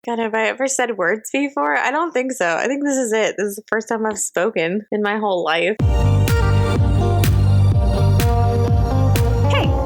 God, have I ever said words before? I don't think so. I think this is it. This is the first time I've spoken in my whole life.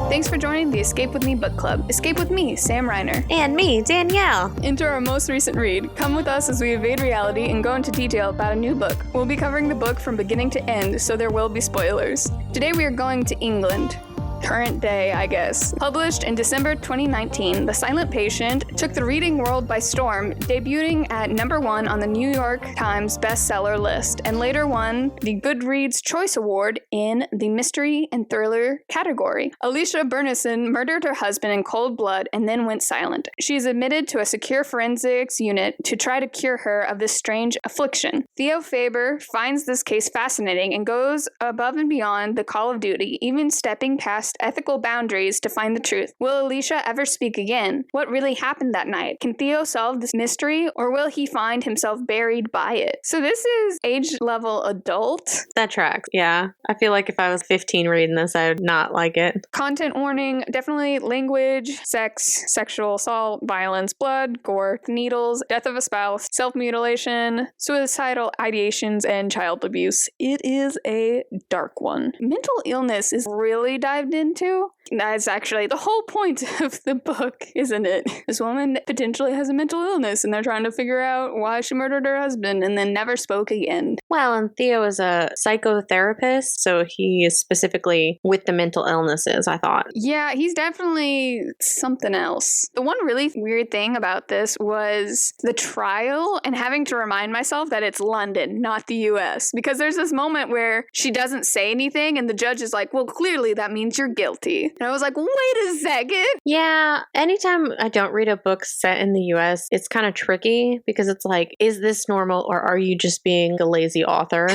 Thanks for joining the Escape With Me Book Club. Escape with me, Sam Reiner. And me, Danielle. Enter our most recent read. Come with us as we evade reality and go into detail about a new book. We'll be covering the book from beginning to end, so there will be spoilers. Today we are going to England. Current day, I guess. Published in December 2019, The Silent Patient took the reading world by storm, debuting at number 1 on the New York Times bestseller list, and later won the Goodreads Choice Award in the mystery and thriller category. Alicia Bernison murdered her husband in cold blood and then went silent. She is admitted to a secure forensics unit to try to cure her of this strange affliction. Theo Faber finds this case fascinating and goes above and beyond the call of duty, even stepping past ethical boundaries to find the truth. Will Alicia ever speak again? What really happened that night? Can Theo solve this mystery, or will he find himself buried by it? So this is age level adult. That tracks, yeah. I feel like if I was 15 reading this, I would not like it. Content warning, definitely language, sex, sexual assault, violence, blood, gore, needles, death of a spouse, self-mutilation, suicidal ideations, and child abuse. It is a dark one. Mental illness is really dived into. That's actually the whole point of the book, isn't it? This woman potentially has a mental illness and they're trying to figure out why she murdered her husband and then never spoke again. Well, and Theo is a psychotherapist, so he is specifically with the mental illnesses, I thought. Yeah, he's definitely something else. The one really weird thing about this was the trial and having to remind myself that it's London, not the US, because there's this moment where she doesn't say anything and the judge is like, well, clearly that means you're guilty. And I was like, wait a second. Yeah, anytime I don't read a book set in the US, it's kind of tricky because it's like, is this normal or are you just being a lazy author?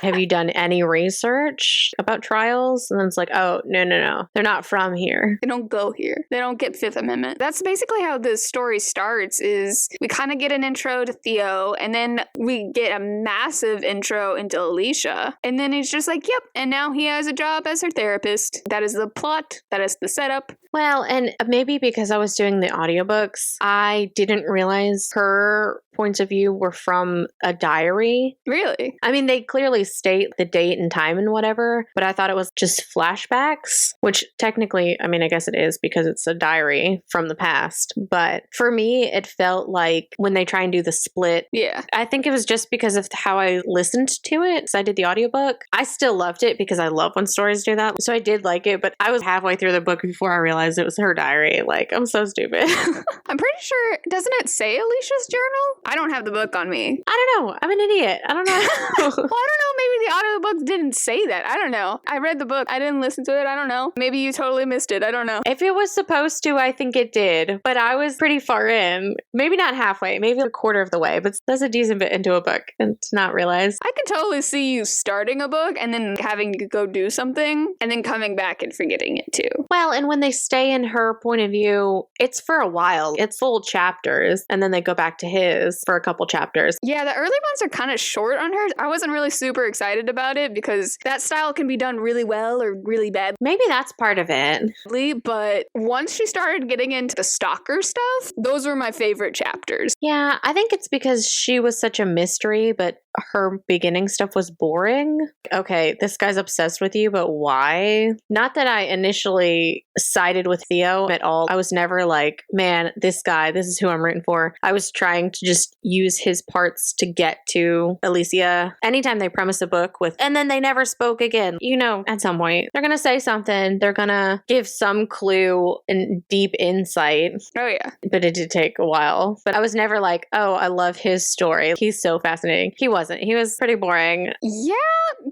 Have you done any research about trials? And then it's like, oh, no. They're not from here. They don't go here. They don't get Fifth Amendment. That's basically how the story starts, is we kind of get an intro to Theo and then we get a massive intro into Alicia. And then he's just like, yep. And now he has a job as her therapist. That is the plot. That is the setup. Well, and maybe because I was doing the audiobooks, I didn't realize her points of view were from a diary. Really? I mean, they clearly state the date and time and whatever, but I thought it was just flashbacks, which technically, I mean, I guess it is because it's a diary from the past. But for me, it felt like when they try and do the split. Yeah. I think it was just because of how I listened to it. So I did the audiobook. I still loved it because I love when stories do that. So I did like it, but I was halfway through the book before I realized it was her diary. Like, I'm so stupid. I'm pretty sure, doesn't it say Alicia's journal? I don't have the book on me. I don't know. I'm an idiot. I don't know. Well, I don't know. Maybe the audiobook didn't say that. I don't know. I read the book. I didn't listen to it. I don't know. Maybe you totally missed it. I don't know. If it was supposed to, I think it did. But I was pretty far in. Maybe not halfway. Maybe a quarter of the way. But that's a decent bit into a book and to not realize. I could totally see you starting a book and then having to go do something and then coming back and forgetting it too. Well, and when they stay in her point of view, it's for a while. It's full chapters. And then they go back to his for a couple chapters. Yeah, the early ones are kind of short on her. I wasn't really super excited about it because that style can be done really well or really bad. Maybe that's part of it. But once she started getting into the stalker stuff, those were my favorite chapters. Yeah, I think it's because she was such a mystery, but her beginning stuff was boring. Okay, this guy's obsessed with you, but why? Not that I initially sided with Theo at all. I was never like, man, this guy, this is who I'm rooting for. I was trying to just use his parts to get to Alicia. Anytime they premise a book with, and then they never spoke again, you know, at some point, they're going to say something. They're going to give some clue and deep insight. Oh, yeah. But it did take a while. But I was never like, oh, I love his story. He's so fascinating. He wasn't. He was pretty boring. Yeah,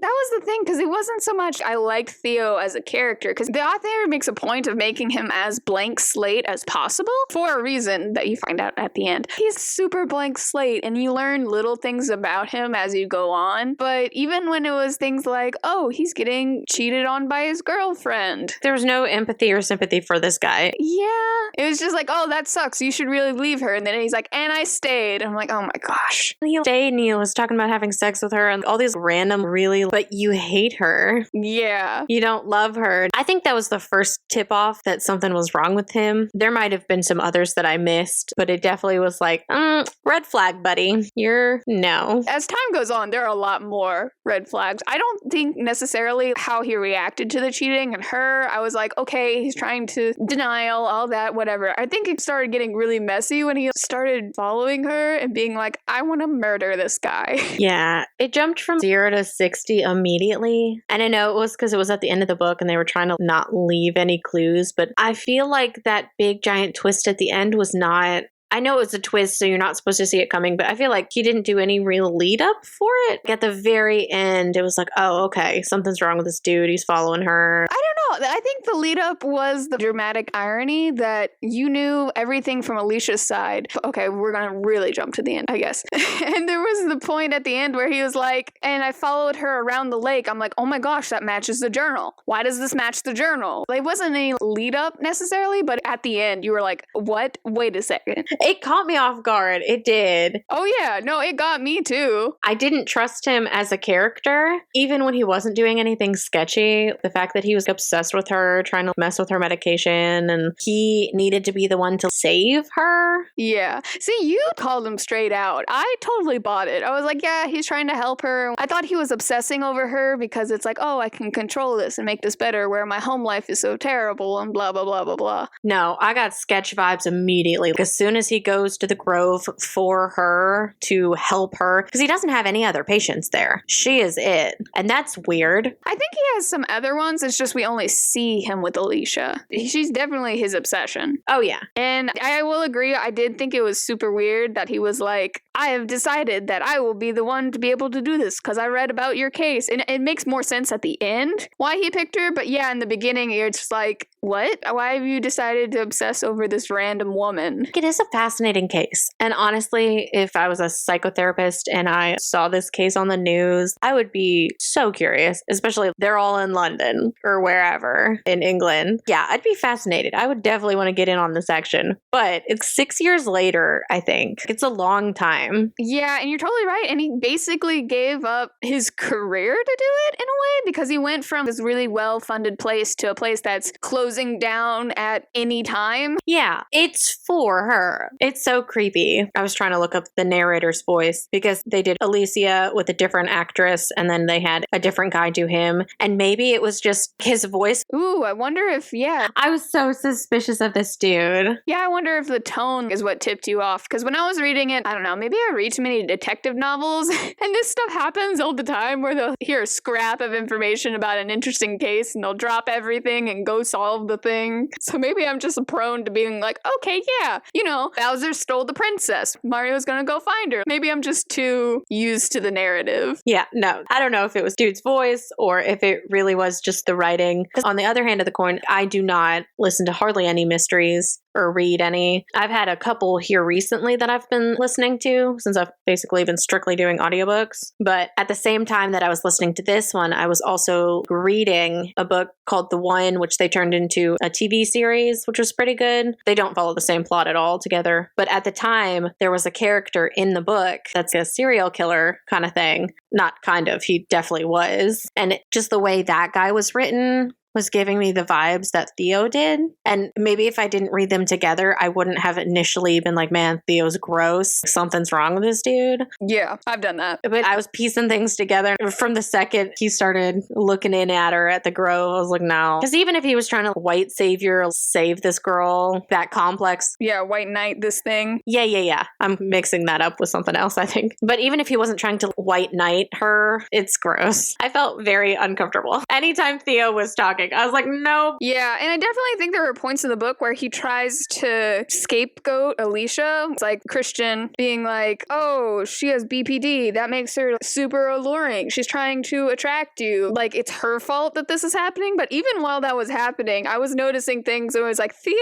that was the thing, because it wasn't so much I liked Theo as a character, because the author makes a point of making him as blank slate as possible for a reason that you find out at the end. He's super blank slate, and you learn little things about him as you go on, but even when it was things like, oh, he's getting cheated on by his girlfriend. There was no empathy or sympathy for this guy. Yeah. It was just like, oh, that sucks. You should really leave her. And then he's like, and I stayed. I'm like, oh my gosh. Neil stayed. Neil was talking about having sex with her and all these random really, but you hate her. Yeah. You don't love her. I think that was the first tip off that something was wrong with him. There might have been some others that I missed, but it definitely was like, red flag, buddy. You're no. As time goes on, there are a lot more red flags. I don't think necessarily how he reacted to the cheating and her. I was like, okay, he's trying to denial, all that, whatever. I think it started getting really messy when he started following her and being like, I want to murder this guy. Yeah, it jumped from 0 to 60 immediately. And I know it was because it was at the end of the book and they were trying to not leave any clues, but I feel like that big giant twist at the end was not... I know it's a twist, so you're not supposed to see it coming, but I feel like he didn't do any real lead up for it. At the very end, it was like, oh, okay, something's wrong with this dude. He's following her. I don't know. I think the lead up was the dramatic irony that you knew everything from Alicia's side. Okay, we're going to really jump to the end, I guess. And there was the point at the end where he was like, and I followed her around the lake. I'm like, oh my gosh, that matches the journal. Why does this match the journal? It wasn't any lead up necessarily, but at the end, you were like, what? Wait a second. It caught me off guard. It did. Oh yeah, no, it got me too. I didn't trust him as a character, even when he wasn't doing anything sketchy. The fact that he was obsessed with her, trying to mess with her medication, and he needed to be the one to save her. Yeah. See, you called him straight out. I totally bought it. I was like, yeah, he's trying to help her. I thought he was obsessing over her because it's like, oh, I can control this and make this better, where my home life is so terrible and blah, blah, blah, blah, blah. No, I got sketch vibes immediately. As soon as he goes to the Grove for her to help her, because he doesn't have any other patients there. She is it. And that's weird. I think he has some other ones. It's just we only see him with Alicia. She's definitely his obsession. Oh, yeah. And I will agree, I did think it was super weird that he was like, I have decided that I will be the one to be able to do this because I read about your case. And it makes more sense at the end why he picked her. But yeah, in the beginning, you're just like, what? Why have you decided to obsess over this random woman? It is a fascinating case. And honestly, if I was a psychotherapist and I saw this case on the news, I would be so curious, especially if they're all in London or wherever in England. Yeah, I'd be fascinated. I would definitely want to get in on this action. But it's 6 years later, I think. It's a long time. Yeah, and you're totally right. And he basically gave up his career to do it in a way because he went from this really well-funded place to a place that's closing down at any time. Yeah, it's for her. It's so creepy. I was trying to look up the narrator's voice because they did Alicia with a different actress and then they had a different guy do him. And maybe it was just his voice. Ooh, I wonder if, yeah. I was so suspicious of this dude. Yeah, I wonder if the tone is what tipped you off. Because when I was reading it, I don't know, maybe I read too many detective novels. And this stuff happens all the time where they'll hear a scrap of information about an interesting case and they'll drop everything and go solve the thing. So maybe I'm just prone to being like, okay, yeah, you know, Bowser stole the princess. Mario's gonna go find her. Maybe I'm just too used to the narrative. Yeah, no, I don't know if it was dude's voice or if it really was just the writing. Because on the other hand of the coin, I do not listen to hardly any mysteries or read any. I've had a couple here recently that I've been listening to since I've basically been strictly doing audiobooks. But at the same time that I was listening to this one, I was also reading a book called The One, which they turned into a TV series, which was pretty good. They don't follow the same plot at all together. But at the time, there was a character in the book that's a serial killer kind of thing. Not kind of, he definitely was. And just the way that guy was written was giving me the vibes that Theo did. And maybe if I didn't read them together, I wouldn't have initially been like, man, Theo's gross. Something's wrong with this dude. Yeah, I've done that. But I was piecing things together. From the second he started looking in at her at the Grove, I was like, no. Because even if he was trying to white savior, save this girl, that complex. Yeah, white knight this thing. Yeah. I'm mixing that up with something else, I think. But even if he wasn't trying to white knight her, it's gross. I felt very uncomfortable. Anytime Theo was talking, happening. I was like, nope. Yeah, and I definitely think there were points in the book where he tries to scapegoat Alicia. It's like Christian being like, oh, she has BPD. That makes her super alluring. She's trying to attract you. Like, it's her fault that this is happening. But even while that was happening, I was noticing things where I was like, Theo,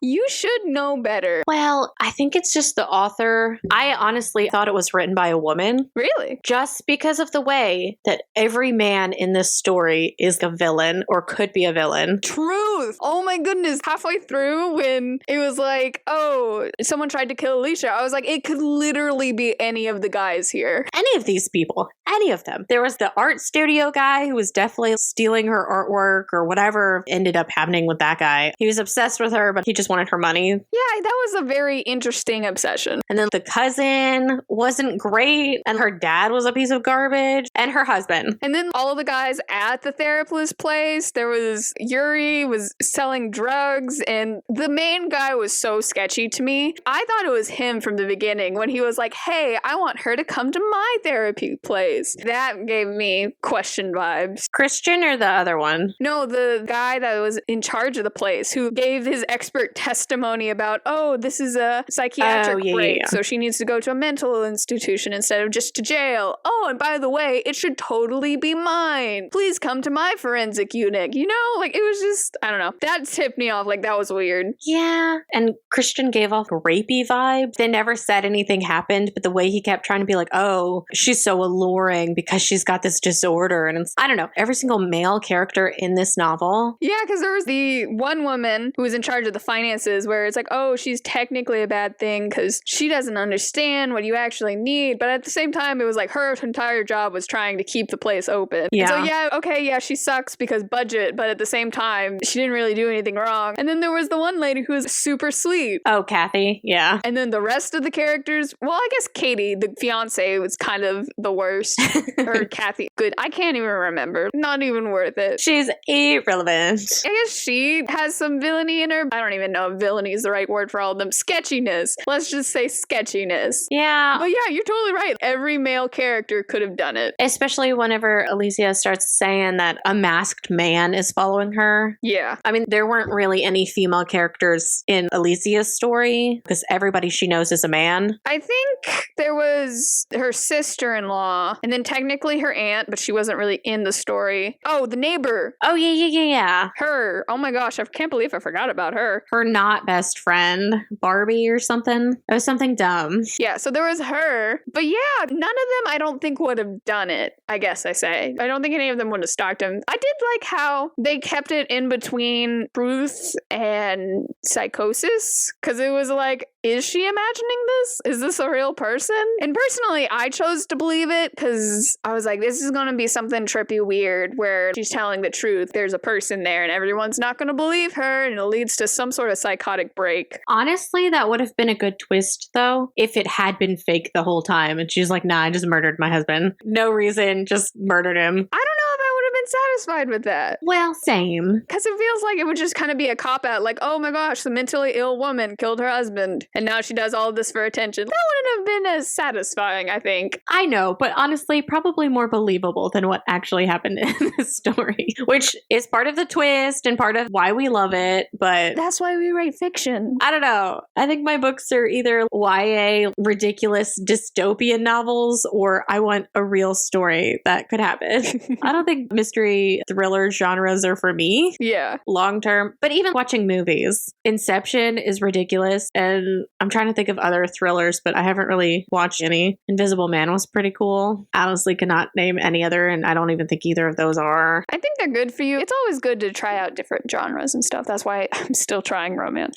you should know better. Well, I think it's just the author. I honestly thought it was written by a woman. Really? Just because of the way that every man in this story is a villain or could be a villain. Truth. Oh my goodness. Halfway through when it was like, oh, someone tried to kill Alicia, I was like, it could literally be any of the guys here. Any of these people. Any of them. There was the art studio guy who was definitely stealing her artwork or whatever ended up happening with that guy. He was obsessed with her, but he just wanted her money. Yeah, that was a very interesting obsession. And then the cousin wasn't great, and her dad was a piece of garbage, and her husband. And then all of the guys at the therapist place, there was Yuri was selling drugs, and the main guy was so sketchy to me. I thought it was him from the beginning when he was like, hey, I want her to come to my therapy place. That gave me question vibes. Christian or the other one? No, the guy that was in charge of the place who gave his expert testimony about, oh, this is a psychiatric break, so she needs to go to a mental institution instead of just to jail. Oh, and by the way, it should totally be mine. Please come to my forensic unit. You know, like it was just, I don't know. That tipped me off. Like that was weird. Yeah. And Christian gave off a rapey vibe. They never said anything happened, but the way he kept trying to be like, oh, she's so alluring because she's got this disorder. And it's, I don't know, every single male character in this novel. Yeah, because there was the one woman who was in charge of the finances where it's like, oh, she's technically a bad thing because she doesn't understand what you actually need. But at the same time, it was like her entire job was trying to keep the place open. Yeah. So yeah, okay, yeah, she sucks because budget, but at the same time, she didn't really do anything wrong. And then there was the one lady who was super sweet. Oh, Kathy. Yeah. And then the rest of the characters, well, I guess Katie, the fiance, was kind of the worst. Or Kathy. Good. I can't even remember. Not even worth it. She's irrelevant. I guess she has some villainy in her. I don't even know if villainy is the right word for all of them. Sketchiness. Let's just say sketchiness. Yeah. But yeah, you're totally right. Every male character could have done it. Especially whenever Alicia starts saying that a masked man is following her. Yeah. I mean, there weren't really any female characters in Alicia's story because everybody she knows is a man. I think there was her sister-in-law and then technically her aunt, but she wasn't really in the story. Oh, the neighbor. Oh, yeah. Her. Oh my gosh, I can't believe I forgot about her. Her not best friend, Barbie or something. It was something dumb. Yeah, so there was her. But yeah, none of them I don't think would have done it, I guess I say. I don't think any of them would have stalked him. I did like how they kept it in between truth and psychosis, because it was like, is she imagining this? Is this a real person? And personally, I chose to believe it because I was like, this is going to be something trippy weird where she's telling the truth. There's a person there and everyone's not going to believe her and it leads to some sort of psychotic break. Honestly, that would have been a good twist, though, if it had been fake the whole time. And she's like, nah, I just murdered my husband. No reason, just murdered him. I don't know if I would have been satisfied with that. Well, same. Because it feels like it would just kind of be a cop-out. Like, oh my gosh, the mentally ill woman killed her husband. And now she does all of this for attention. That wouldn't have been as satisfying, I think. I know, but honestly, probably more believable than what actually happened in this story. Which is part of the twist and part of why we love it, but... That's why we write fiction. I don't know. I think my books are either YA, ridiculous dystopian novels, or I want a real story that could happen. I don't think mystery thriller genres are for me. Yeah. Long term. But even watching movies, Inception is ridiculous, and I'm trying to think of other thrillers, but I haven't really watched any. Invisible Man was pretty cool. I honestly cannot name any other, and I don't even think either of those are. I think they're good for you. It's always good to try out different genres and stuff. That's why I'm still trying romance.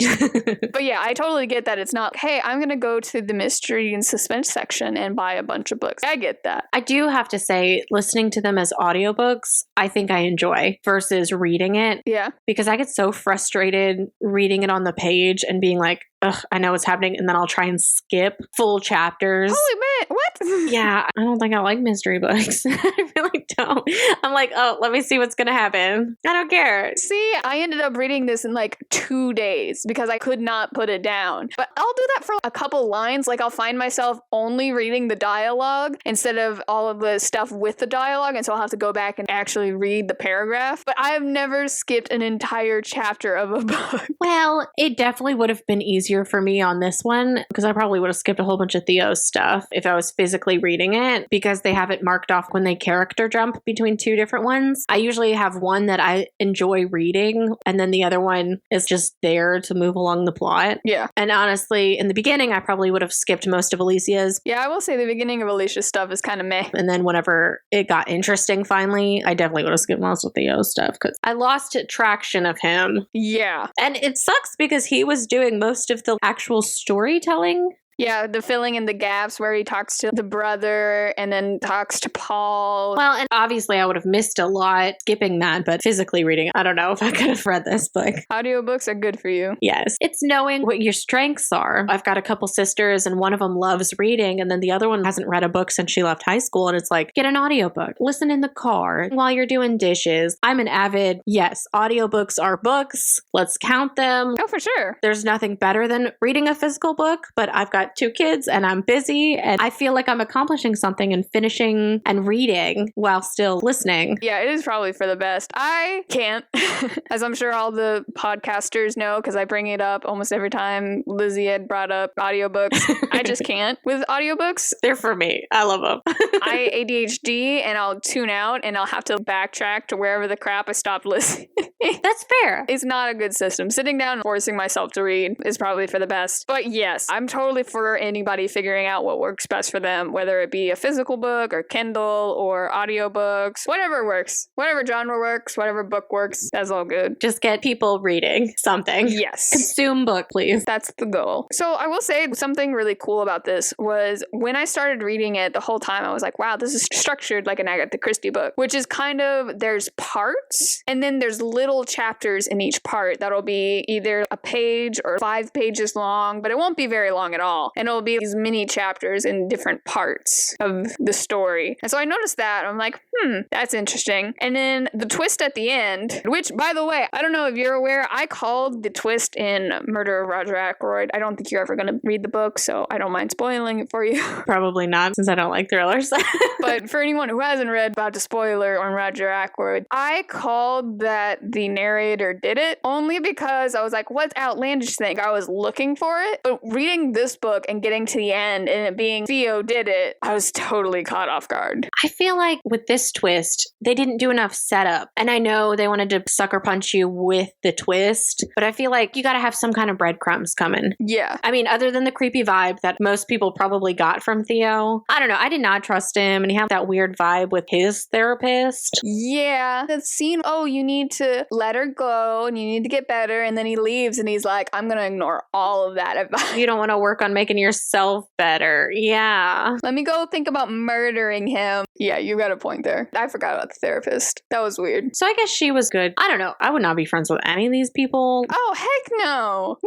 But yeah, I totally get that. It's not, hey, I'm going to go to the mystery and suspense section and buy a bunch of books. I get that. I do have to say, listening to them as audiobooks, I think I enjoy versus reading it. Yeah. Because I get so frustrated reading it on the page and being like, ugh, I know what's happening. And then I'll try and skip full chapters. Holy man, what? Yeah, I don't think I like mystery books. I really don't. I'm like, oh, let me see what's going to happen. I don't care. See, I ended up reading this in like 2 days because I could not put it down. But I'll do that for a couple lines. Like I'll find myself only reading the dialogue instead of all of the stuff with the dialogue. And so I'll have to go back and actually read the paragraph. But I have never skipped an entire chapter of a book. Well, it definitely would have been easier for me on this one because I probably would have skipped a whole bunch of Theo's stuff if I was physically reading it because they have it marked off when they character jump between 2 different ones. I usually have one that I enjoy reading and then the other one is just there to move along the plot. Yeah. And honestly, in the beginning, I probably would have skipped most of Alicia's. Yeah, I will say the beginning of Alicia's stuff is kind of meh. And then whenever it got interesting finally, I definitely would have skipped most of Theo's stuff because I lost traction of him. Yeah. And it sucks because he was doing most of the actual storytelling. Yeah, the filling in the gaps where he talks to the brother and then talks to Paul. Well, and obviously I would have missed a lot skipping that, but physically reading, I don't know if I could have read this book. Audiobooks are good for you. Yes. It's knowing what your strengths are. I've got a couple sisters and one of them loves reading and then the other one hasn't read a book since she left high school. And it's like, get an audiobook, listen in the car while you're doing dishes. I'm an avid, yes, audiobooks are books. Let's count them. Oh, for sure. There's nothing better than reading a physical book, but I've got 2 kids and I'm busy and I feel like I'm accomplishing something and finishing and reading while still listening. Yeah, it is probably for the best. I can't, as I'm sure all the podcasters know, because I bring it up almost every time Lizzie had brought up audiobooks. I just can't with audiobooks. They're for me. I love them. I ADHD and I'll tune out and I'll have to backtrack to wherever the crap I stopped listening. That's fair. It's not a good system. Sitting down and forcing myself to read is probably for the best. But yes, I'm totally for anybody figuring out what works best for them, whether it be a physical book or Kindle or audiobooks, whatever works, whatever genre works, whatever book works, that's all good. Just get people reading something. Yes. Consume book, please. That's the goal. So I will say something really cool about this was when I started reading it the whole time, I was like, wow, this is structured like an Agatha Christie book, which is kind of, there's parts and then there's little chapters in each part that'll be either a page or 5 pages long, but it won't be very long at all. And it'll be these mini chapters in different parts of the story. And so I noticed that. I'm like, that's interesting. And then the twist at the end, which, by the way, I don't know if you're aware, I called the twist in Murder of Roger Ackroyd. I don't think you're ever going to read the book, so I don't mind spoiling it for you. Probably not, since I don't like thrillers. But for anyone who hasn't read about the spoiler on Roger Ackroyd, I called that the narrator did it only because I was like, what outlandish thing? I was looking for it. But reading this book and getting to the end and it being Theo did it, I was totally caught off guard. I feel like with this twist, they didn't do enough setup. And I know they wanted to sucker punch you with the twist, but I feel like you got to have some kind of breadcrumbs coming. Yeah. I mean, other than the creepy vibe that most people probably got from Theo, I don't know. I did not trust him, and he had that weird vibe with his therapist. Yeah. The scene, oh, you need to let her go and you need to get better. And then he leaves and he's like, I'm going to ignore all of that advice. You don't want to work on making yourself better. Yeah. Let me go think about murdering him. Yeah, you got a point there. I forgot about the therapist. That was weird. So I guess she was good. I don't know. I would not be friends with any of these people. Oh, heck no.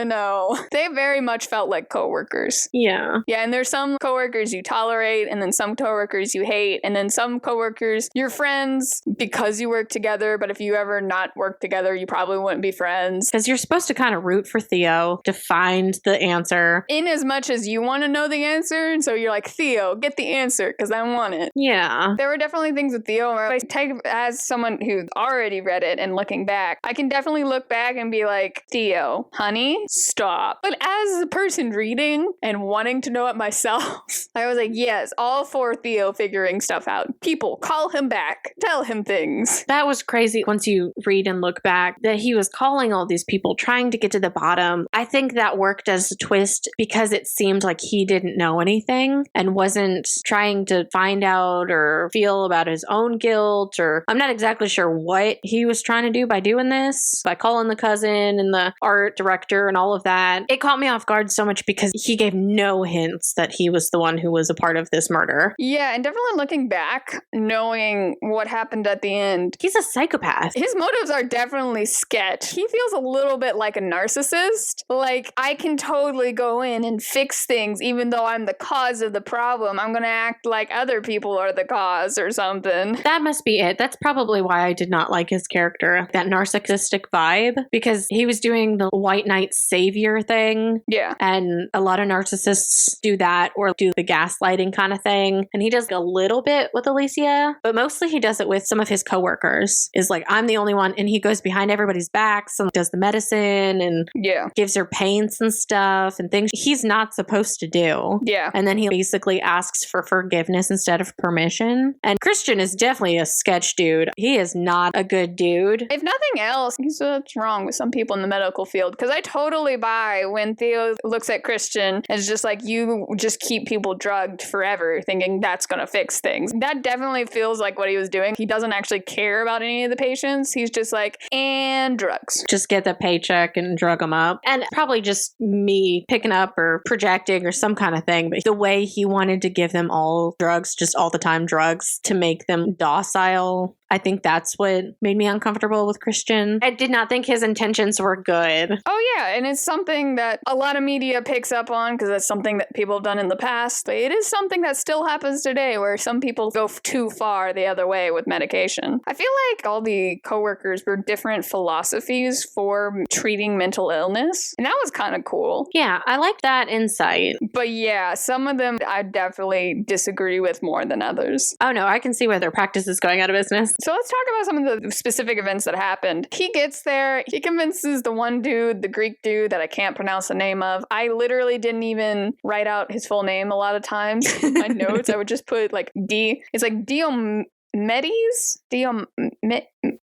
No. They very much felt like coworkers. Yeah. Yeah, and there's some coworkers you tolerate, and then some coworkers you hate, and then some coworkers you're friends because you work together, but if you ever not work together, you probably wouldn't be friends. Because you're supposed to kind of root for Theo to find the answer. In as much as you want to know the answer, and so you're like, Theo, get the answer, because I want it. Yeah. There were definitely things with Theo where I take as someone who's already read it and looking back, I can definitely look back and be like, Theo, honey, stop. But as a person reading and wanting to know it myself, I was like, yes, all for Theo figuring stuff out. People, call him back. Tell him things. That was crazy once you read and look back that he was calling all these people, trying to get to the bottom. I think that worked as a twist because it seemed like he didn't know anything and wasn't trying to find out or feel about his own guilt, or I'm not exactly sure what he was trying to do by doing this, by calling the cousin and the art director and all of that. It caught me off guard so much because he gave no hints that he was the one who was a part of this murder. Yeah, and definitely looking back, knowing what happened at the end. He's a psychopath. His motives are definitely sketch. He feels a little bit like a narcissist. Like, I can totally go in and fix things even though I'm the cause of the problem. I'm going to act like other people are the cause or something. That must be it. That's probably why I did not like his character. That narcissistic vibe. Because he was doing the white knight savior thing. Yeah. And a lot of narcissists do that or do the gaslighting kind of thing. And he does a little bit with Alicia, but mostly he does it with some of his coworkers. Is like, I'm the only one. And he goes behind everybody's backs and does the medicine and gives her paints and stuff and things he's not supposed to do. Yeah. And then he basically asks for forgiveness instead of permission. And Christian is definitely a sketch dude. He is not a good dude. If nothing else, he's what's wrong with some people in the medical field. Because I totally buy when Theo looks at Christian and is just like, you just keep people drugged forever, thinking that's going to fix things. That definitely feels like what he was doing. He doesn't actually care about any of the patients. He's just like, and drugs. Just get the paycheck and drug them up. And probably just me picking up or projecting or some kind of thing. But the way he wanted to give them all drugs, just all the time drugs, to make them docile, I think that's what made me uncomfortable with Christian. I did not think his intentions were good. Oh yeah, and it's something that a lot of media picks up on because it's something that people have done in the past. But it is something that still happens today where some people go too far the other way with medication. I feel like all the coworkers were different philosophies for treating mental illness, and that was kind of cool. Yeah, I like that insight. But yeah, some of them I definitely disagree with more than others. Oh no, I can see where their practice is going out of business. So let's talk about some of the specific events that happened. He gets there, he convinces the one dude, the Greek dude that I can't pronounce the name of. I literally didn't even write out his full name a lot of times in my notes. I would just put like it's like Diomedes?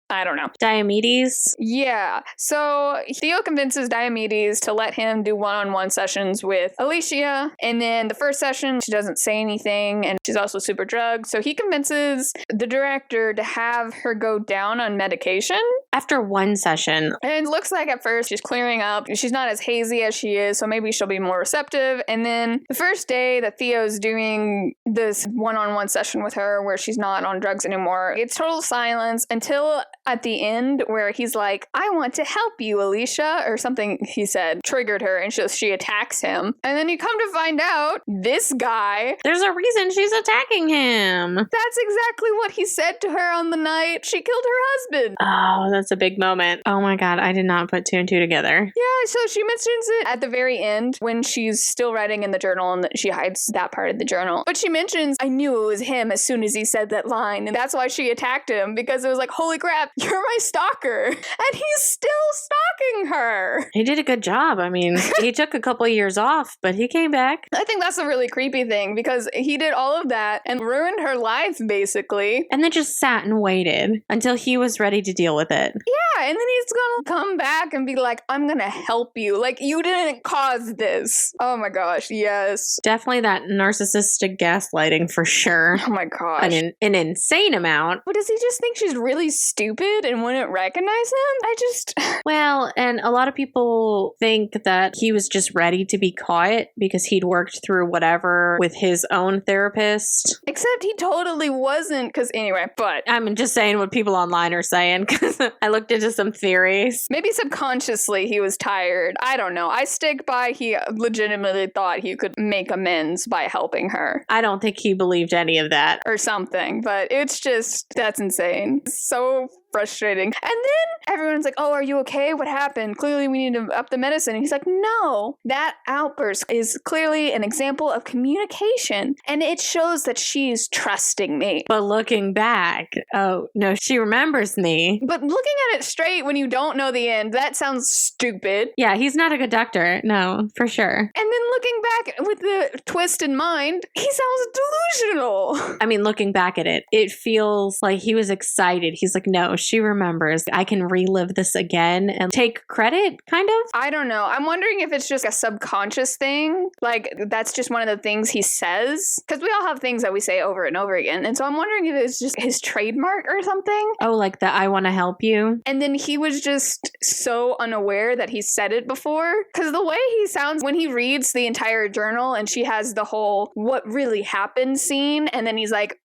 I don't know. Diomedes? Yeah. So Theo convinces Diomedes to let him do one-on-one sessions with Alicia. And then the first session, she doesn't say anything and she's also super drugged. So he convinces the director to have her go down on medication. After one session. And it looks like at first she's clearing up. She's not as hazy as she is, so maybe she'll be more receptive. And then the first day that Theo's doing this one-on-one session with her where she's not on drugs anymore, it's total silence until at the end where he's like, I want to help you, Alicia, or something he said triggered her, and she attacks him. And then you come to find out this guy, there's a reason she's attacking him. That's exactly what he said to her on the night she killed her husband. Oh, that's a big moment. Oh my God, I did not put two and two together. Yeah, so she mentions it at the very end when she's still writing in the journal and she hides that part of the journal. But she mentions, I knew it was him as soon as he said that line. And that's why she attacked him, because it was like, holy crap, you're my stalker. And he's still stalking her. He did a good job. I mean, he took a couple of years off, but he came back. I think that's a really creepy thing because he did all of that and ruined her life, basically. And then just sat and waited until he was ready to deal with it. Yeah, and then he's gonna come back and be like, I'm gonna help you. Like, you didn't cause this. Oh my gosh, yes. Definitely that narcissistic gaslighting for sure. Oh my gosh. An insane amount. But does he just think she's really stupid and wouldn't recognize him? Well, and a lot of people think that he was just ready to be caught because he'd worked through whatever with his own therapist. Except he totally wasn't, because anyway, but I'm just saying what people online are saying because I looked into some theories. Maybe subconsciously he was tired. I don't know. I stick by he legitimately thought he could make amends by helping her. I don't think he believed any of that. Or something, but it's just, that's insane. So frustrating. And then everyone's like, oh, are you okay? What happened? Clearly we need to up the medicine. And he's like, no, that outburst is clearly an example of communication. And it shows that she's trusting me. But looking back, oh, no, she remembers me. But looking at it straight when you don't know the end, that sounds stupid. Yeah, he's not a good doctor. No, for sure. And then looking back with the twist in mind, he sounds delusional. I mean, looking back at it, it feels like he was excited. He's like, no, she remembers, I can relive this again and take credit, kind of. I don't know. I'm wondering if it's just a subconscious thing. Like, that's just one of the things he says. Because we all have things that we say over and over again. And so I'm wondering if it's just his trademark or something. Oh, like the I want to help you. And then he was just so unaware that he said it before. Because the way he sounds when he reads the entire journal and she has the whole what really happened scene. And then he's like,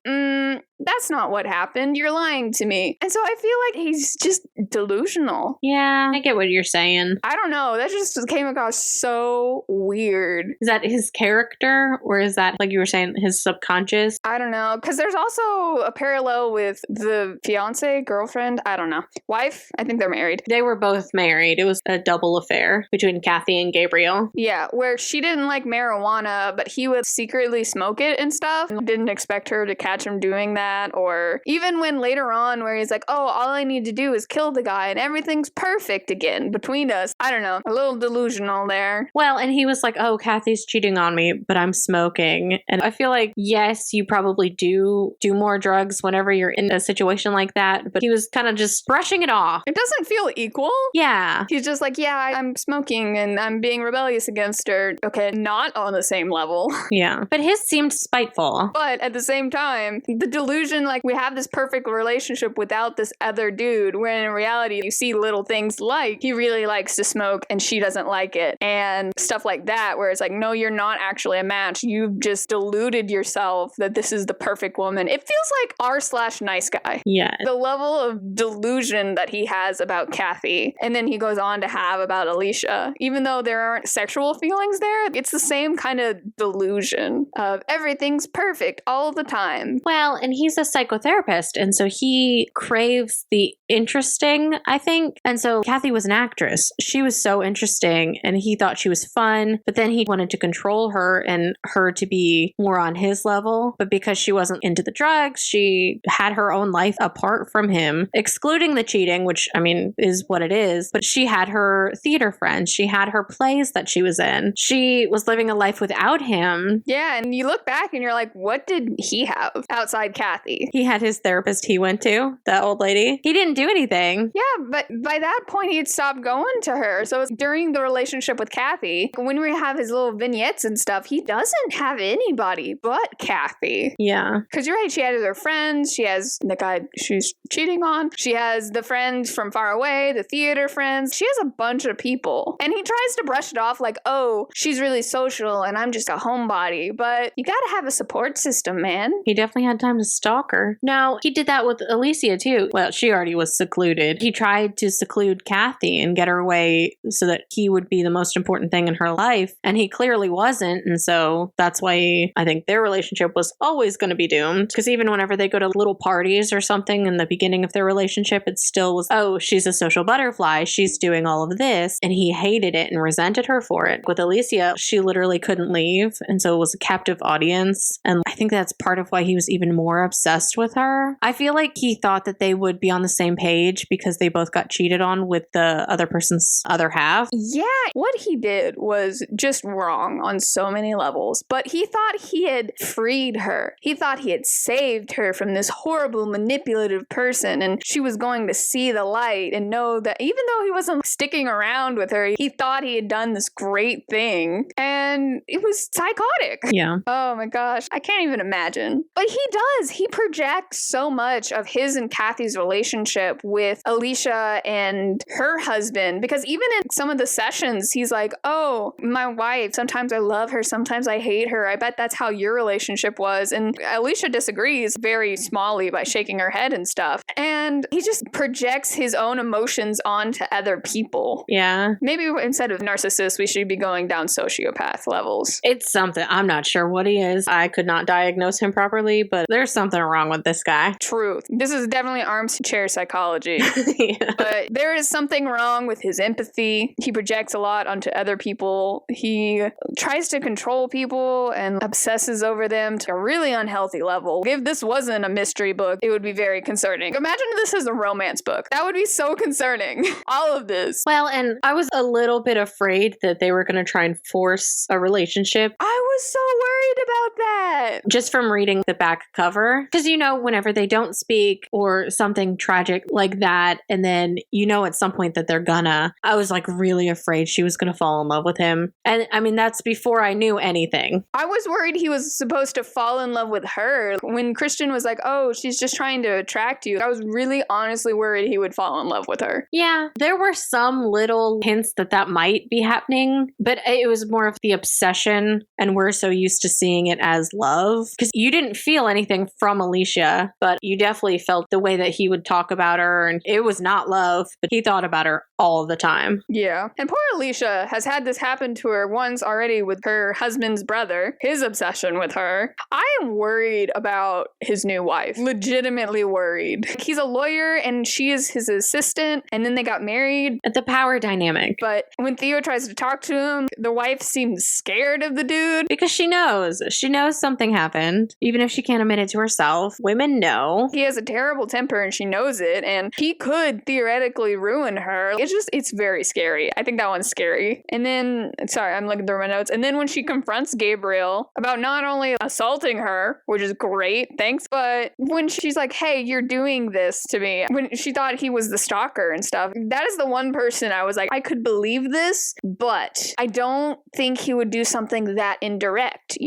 that's not what happened. You're lying to me. And so I feel like he's just delusional. Yeah, I get what you're saying. I don't know. That just came across so weird. Is that his character, or is that, like you were saying, his subconscious? I don't know. Because there's also a parallel with the fiance, girlfriend, I don't know. Wife? I think they're married. They were both married. It was a double affair between Kathy and Gabriel. Yeah, where she didn't like marijuana, but he would secretly smoke it and stuff. Didn't expect her to catch him doing that. Or even when later on where he's like, oh, all I need to do is kill the guy and everything's perfect again between us. I don't know. A little delusional there. Well, and he was like, oh, Kathy's cheating on me, but I'm smoking. And I feel like, yes, you probably do more drugs whenever you're in a situation like that. But he was kind of just brushing it off. It doesn't feel equal. Yeah. He's just like, yeah, I'm smoking and I'm being rebellious against her. Okay, not on the same level. Yeah. But his seemed spiteful. But at the same time, the delusion, like we have this perfect relationship without this other dude, when in reality you see little things like he really likes to smoke and she doesn't like it and stuff like that, where it's like, no, you're not actually a match. You've just deluded yourself that this is the perfect woman. It feels like r/nice guy. Yeah. The level of delusion that he has about Kathy and then he goes on to have about Alicia, even though there aren't sexual feelings there, it's the same kind of delusion of everything's perfect all the time. Well, and he's a psychotherapist, and so he craves the interesting, I think. And so Kathy was an actress. She was so interesting, and he thought she was fun, but then he wanted to control her and her to be more on his level. But because she wasn't into the drugs, she had her own life apart from him, excluding the cheating, which, I mean, is what it is. But she had her theater friends. She had her plays that she was in. She was living a life without him. Yeah, and you look back and you're like, what did he have outside Kathy? He had his therapist he went to, that old lady. He didn't do anything. Yeah, but by that point, he'd stopped going to her. So it's during the relationship with Kathy, when we have his little vignettes and stuff, he doesn't have anybody but Kathy. Yeah. Because you're right, she has her friends. She has the guy she's cheating on. She has the friends from far away, the theater friends. She has a bunch of people. And he tries to brush it off like, oh, she's really social and I'm just a homebody. But you gotta have a support system, man. He definitely had time to stalk her. Now, he did that with Alicia too. Well, she already was secluded. He tried to seclude Kathy and get her away so that he would be the most important thing in her life. And he clearly wasn't. And so that's why I think their relationship was always going to be doomed. Because even whenever they go to little parties or something in the beginning of their relationship, it still was, oh, she's a social butterfly. She's doing all of this. And he hated it and resented her for it. With Alicia, she literally couldn't leave. And so it was a captive audience. And I think that's part of why he was even more obsessed with her. I feel like he thought that they would be on the same page because they both got cheated on with the other person's other half. Yeah, what he did was just wrong on so many levels. But he thought he had freed her. He thought he had saved her from this horrible, manipulative person. And she was going to see the light and know that even though he wasn't sticking around with her, he thought he had done this great thing. And it was psychotic. Yeah. Oh my gosh. I can't even imagine. But he does. He projects so much of his and Kathy's relationship with Alicia and her husband. Because even in some of the sessions, he's like, oh, my wife, sometimes I love her, sometimes I hate her. I bet that's how your relationship was. And Alicia disagrees very smallly by shaking her head and stuff. And he just projects his own emotions onto other people. Yeah. Maybe instead of narcissist, we should be going down sociopath levels. It's something. I'm not sure what he is. I could not diagnose him properly, but there's something wrong with this guy. Truth. This is definitely armchair psychology. Yeah. But there is something wrong with his empathy. He projects a lot onto other people. He tries to control people and obsesses over them to a really unhealthy level. If this wasn't a mystery book, it would be very concerning. Imagine if this is a romance book. That would be so concerning. All of this. Well, and I was a little bit afraid that they were going to try and force a relationship. I was so worried about that. Just from reading the back cover. Because, whenever they don't speak or something tragic like that, and then at some point that they're gonna, I was like really afraid she was gonna fall in love with him. And I mean, that's before I knew anything. I was worried he was supposed to fall in love with her. When Christian was like, oh, she's just trying to attract you, I was really honestly worried he would fall in love with her. Yeah, there were some little hints that might be happening, but it was more of the obsession, and we're so used to seeing it as love. Because you didn't feel anything from Alicia, but you definitely felt the way that he would talk about her, and it was not love, but he thought about her all the time. Yeah. And poor Alicia has had this happen to her once already with her husband's brother, his obsession with her. I am worried about his new wife. Legitimately worried. He's a lawyer and she is his assistant, and then they got married. The power dynamic. But when Theo tries to talk to him, the wife seems scared of the dude. Because she knows. She knows something happened. Even if she can't admit it to herself. Women know. He has a terrible temper and she knows it, and he could theoretically ruin her. It's very scary. I think that one's scary. And then, sorry, I'm looking through my notes. And then when she confronts Gabriel about not only assaulting her, which is great, thanks, but when she's like, hey, you're doing this to me, when she thought he was the stalker and stuff, that is the one person I was like, I could believe this, but I don't think he would do something that indirect,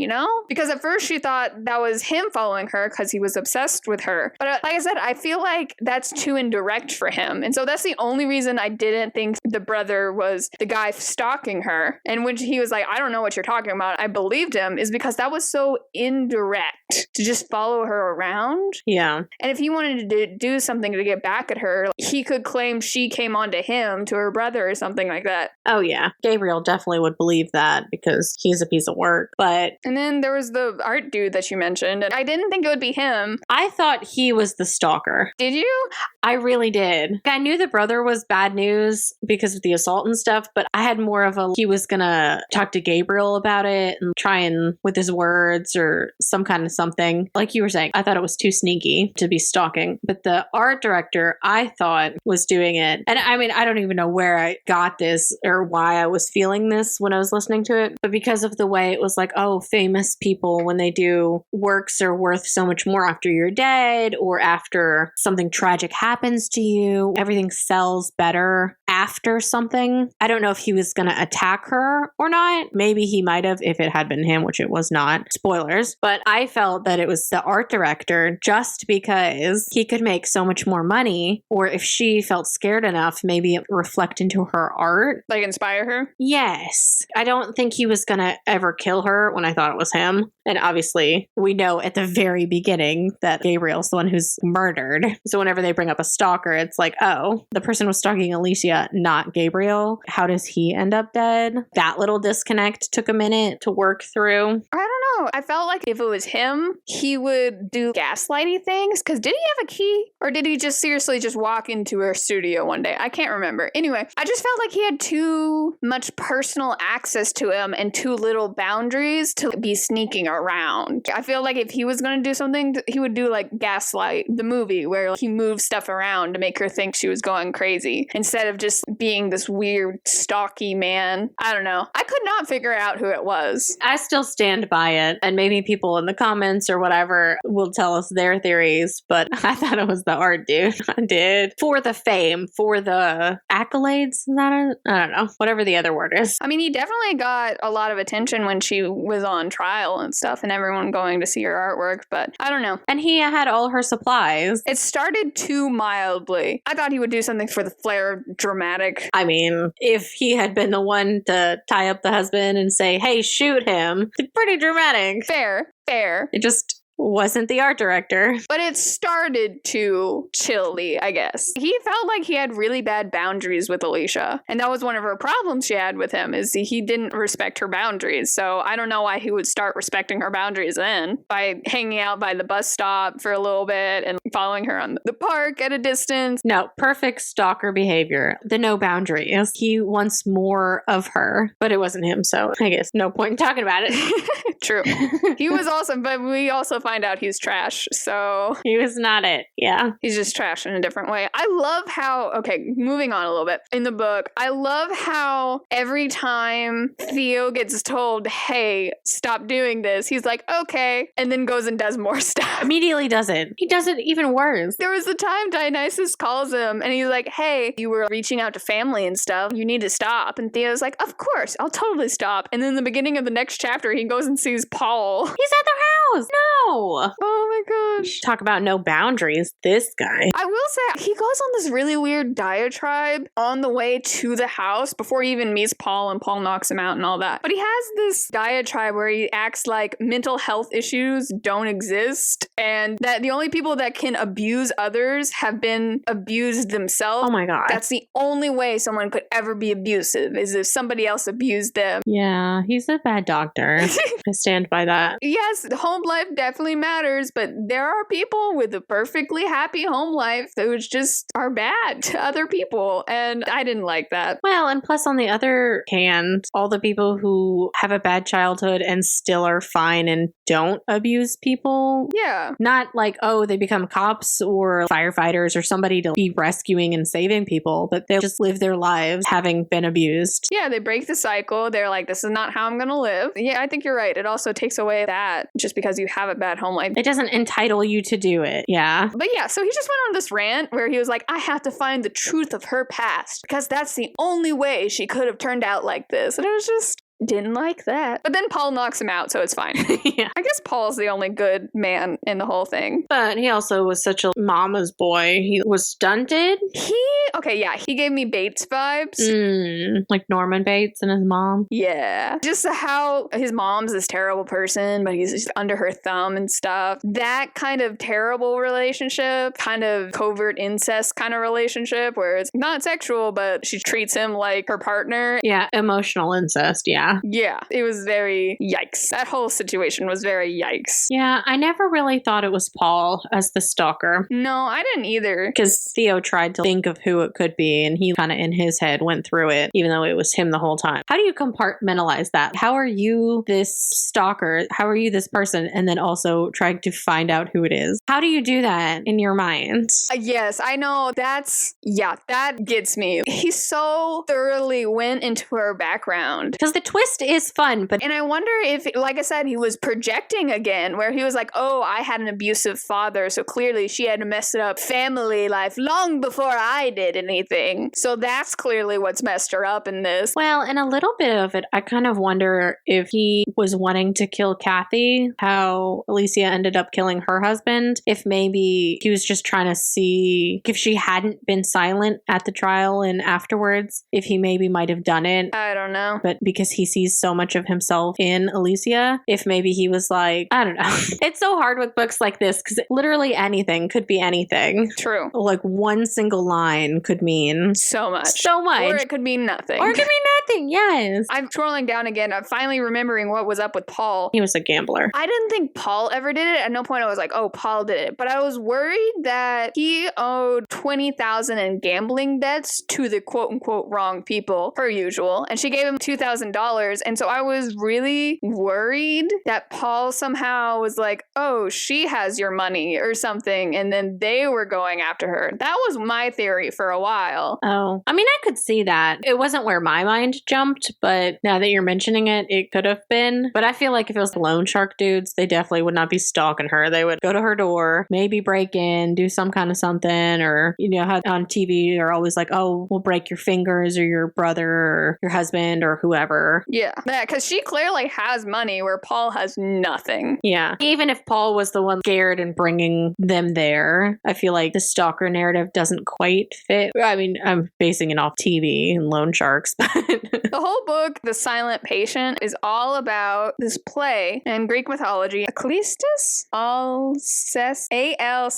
Because at first she thought that was him following her because he was obsessed with her. But like I said, I feel like that's too indirect for him. And so that's the only reason I didn't think the brother was the guy stalking her. And when he was like, I don't know what you're talking about, I believed him, is because that was so indirect to just follow her around. Yeah. And if he wanted to do something to get back at her, he could claim she came onto him, to her brother or something like that. Oh, yeah. Gabriel definitely would believe that because he's a piece of work. And then there was the art dude that you mentioned, and I didn't think it would be him. I thought he was the stalker. Did you? I really did. I knew the brother was bad news because of the assault and stuff, but I had more of he was gonna talk to Gabriel about it and try and with his words or some kind of something. Like you were saying, I thought it was too sneaky to be stalking. But the art director, I thought, was doing it. And I mean, I don't even know where I got this or why I was feeling this when I was listening to it. But because of the way it was like, oh, famous people, when they do works are worth so much more after you're dead or after something tragic happens to you. Everything sells better after something. I don't know if he was going to attack her or not. Maybe he might have if it had been him, which it was not. Spoilers. But I felt that it was the art director just because he could make so much more money, or if she felt scared enough, maybe it reflect into her art. Like inspire her? Yes. I don't think he was going to ever kill her when I thought it was him. And obviously, we know at the very beginning that Gabriel's the one who's murdered. So whenever they bring up a stalker, it's like, oh, the person was stalking Alicia, not Gabriel. How does he end up dead? That little disconnect took a minute to work through. I don't know. I felt like if it was him, he would do gaslighty things. Because did he have a key? Or did he just seriously just walk into her studio one day? I can't remember. Anyway, I just felt like he had too much personal access to him and too little boundaries to be sneaking around. I feel like if he was going to do something, he would do like Gaslight, the movie, where he moved stuff around to make her think she was going crazy instead of just being this weird, stalky man. I don't know. I could not figure out who it was. I still stand by it, and maybe people in the comments or whatever will tell us their theories, but I thought it was the art dude. I did. For the fame, for the accolades, is that I don't know, whatever the other word is. I mean, he definitely got a lot of attention when she was on trial and stuff and everyone going to see her artwork, but I don't know. And he had all her supplies. It started too mildly. I thought he would do something for the flair dramatic. I mean, if he had been the one to tie up the husband and say, hey, shoot him, it's pretty dramatic. Fair. It just wasn't the art director. But it started too chilly, I guess. He felt like he had really bad boundaries with Alicia. And that was one of her problems she had with him, is he didn't respect her boundaries. So I don't know why he would start respecting her boundaries then, by hanging out by the bus stop for a little bit and following her on the park at a distance. No, perfect stalker behavior. The no boundaries. He wants more of her, but it wasn't him. So I guess no point in talking about it. True. He was awesome, but we also find find out he's trash. So he was not it. Yeah. He's just trash in a different way. I love how, okay, moving on a little bit. In the book, I love how every time Theo gets told, hey, stop doing this, he's like, okay, and then goes and does more stuff. Immediately does it. He does it even worse. There was the time Dionysus calls him and he's like, hey, you were reaching out to family and stuff. You need to stop. And Theo's like, of course, I'll totally stop. And then in the beginning of the next chapter, he goes and sees Paul. He's at their house. No. Oh my gosh. Talk about no boundaries. This guy. I will say, he goes on this really weird diatribe on the way to the house before he even meets Paul and Paul knocks him out and all that. But he has this diatribe where he acts like mental health issues don't exist and that the only people that can abuse others have been abused themselves. Oh my God. That's the only way someone could ever be abusive is if somebody else abused them. Yeah, he's a bad doctor. I stand by that. Yes, home life definitely matters, but there are people with a perfectly happy home life who just are bad to other people, and I didn't like that. Well, and plus on the other hand, all the people who have a bad childhood and still are fine and don't abuse people. Yeah. Not like, oh, they become cops or firefighters or somebody to be rescuing and saving people, but they just live their lives having been abused. Yeah, they break the cycle. They're like, this is not how I'm going to live. Yeah, I think you're right. It also takes away that just because you have a bad home life. It doesn't entitle you to do it. Yeah. But yeah, so he just went on this rant where he was like, I have to find the truth of her past because that's the only way she could have turned out like this. And it was just, didn't like that. But then Paul knocks him out, so it's fine. Yeah. I guess Paul's the only good man in the whole thing. But he also was such a mama's boy. He was stunted. He gave me Bates vibes. Like Norman Bates and his mom. Yeah. Just how his mom's this terrible person, but he's just under her thumb and stuff. That kind of terrible relationship, kind of covert incest kind of relationship where it's not sexual, but she treats him like her partner. Yeah, emotional incest, yeah. Yeah, it was very yikes. That whole situation was very yikes. Yeah, I never really thought it was Paul as the stalker. No, I didn't either. Because Theo tried to think of who it could be, and he kind of in his head went through it, even though it was him the whole time. How do you compartmentalize that? How are you this stalker? How are you this person? And then also trying to find out who it is. How do you do that in your mind? Yes, I know. That gets me. He so thoroughly went into her background. Because the twist is fun, but... And I wonder if, like I said, he was projecting again, where he was like, oh, I had an abusive father, so clearly she had messed up family life long before I did anything. So that's clearly what's messed her up in this. Well, and a little bit of it, I kind of wonder if he was wanting to kill Kathy, how Alicia ended up killing her husband, if maybe he was just trying to see if she hadn't been silent at the trial and afterwards, if he maybe might have done it. I don't know. But because he sees so much of himself in Alicia, if maybe he was like, I don't know. It's so hard with books like this because literally anything could be anything. True. Like one single line could mean so much. So much. Or it could mean nothing. Or it could mean nothing, yes. I'm scrolling down again. I'm finally remembering what was up with Paul. He was a gambler. I didn't think Paul ever did it. At no point I was like, oh, Paul did it. But I was worried that he owed $20,000 in gambling debts to the quote-unquote wrong people, per usual. And she gave him $2,000. And so I was really worried that Paul somehow was like, oh, she has your money or something. And then they were going after her. That was my theory for a while. Oh, I mean, I could see that. It wasn't where my mind jumped, but now that you're mentioning it, it could have been. But I feel like if it was the loan shark dudes, they definitely would not be stalking her. They would go to her door, maybe break in, do some kind of something, or, you know, how on TV they're always like, oh, we'll break your fingers or your brother or your husband or whoever. Yeah, because she clearly has money where Paul has nothing. Yeah. Even if Paul was the one scared and bringing them there, I feel like the stalker narrative doesn't quite fit. I mean, I'm basing it off TV and loan sharks, but... The whole book, The Silent Patient, is all about this play in Greek mythology, Alcestis? Alcestis? A-L-C-E-S-T-I-S.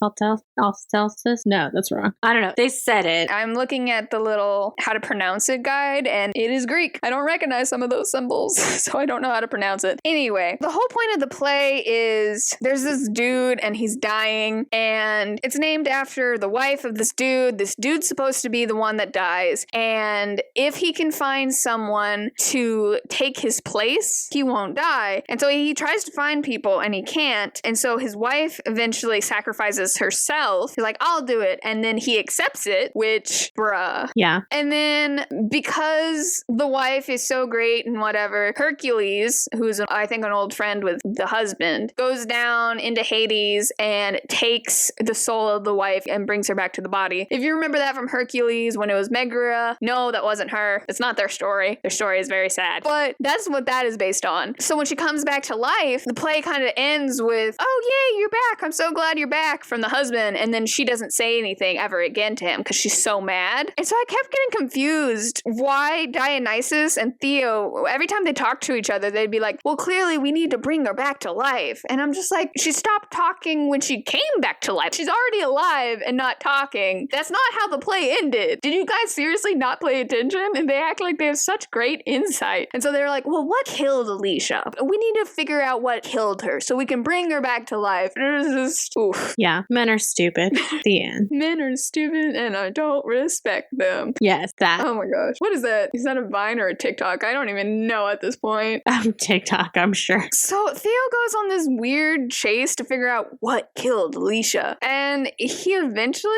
Alcestis? No, that's wrong. I don't know. They said it. I'm looking at the little how to pronounce it guide side, and it is Greek. I don't recognize some of those symbols, so I don't know how to pronounce it. Anyway, the whole point of the play is there's this dude and he's dying, and it's named after the wife of this dude. This dude's supposed to be the one that dies, and if he can find someone to take his place, he won't die. And so he tries to find people and he can't, and so his wife eventually sacrifices herself. He's like, I'll do it, and then he accepts it, which, bruh. Yeah. And then because the wife is so great and whatever, Hercules, who's I think an old friend with the husband, goes down into Hades and takes the soul of the wife and brings her back to the body. If you remember that from Hercules when it was Megara, no, that wasn't her. It's not their story. Their story is very sad. But that's what that is based on. So when she comes back to life, the play kind of ends with, oh yay, you're back. I'm so glad you're back, from the husband. And then she doesn't say anything ever again to him because she's so mad. And so I kept getting confused why Dionysus and Theo, every time they talked to each other, they'd be like, well, clearly we need to bring her back to life. And I'm just like, she stopped talking when she came back to life. She's already alive and not talking. That's not how the play ended. Did you guys seriously not pay attention? And they act like they have such great insight. And so they're like, well, what killed Alicia? We need to figure out what killed her so we can bring her back to life. And it was just, oof. Yeah, men are stupid. The end. Men are stupid and I don't respect them. Yes, that. Oh my gosh. What is that? Is that a Vine or a TikTok? I don't even know at this point. TikTok, I'm sure. So Theo goes on this weird chase to figure out what killed Alicia. And he eventually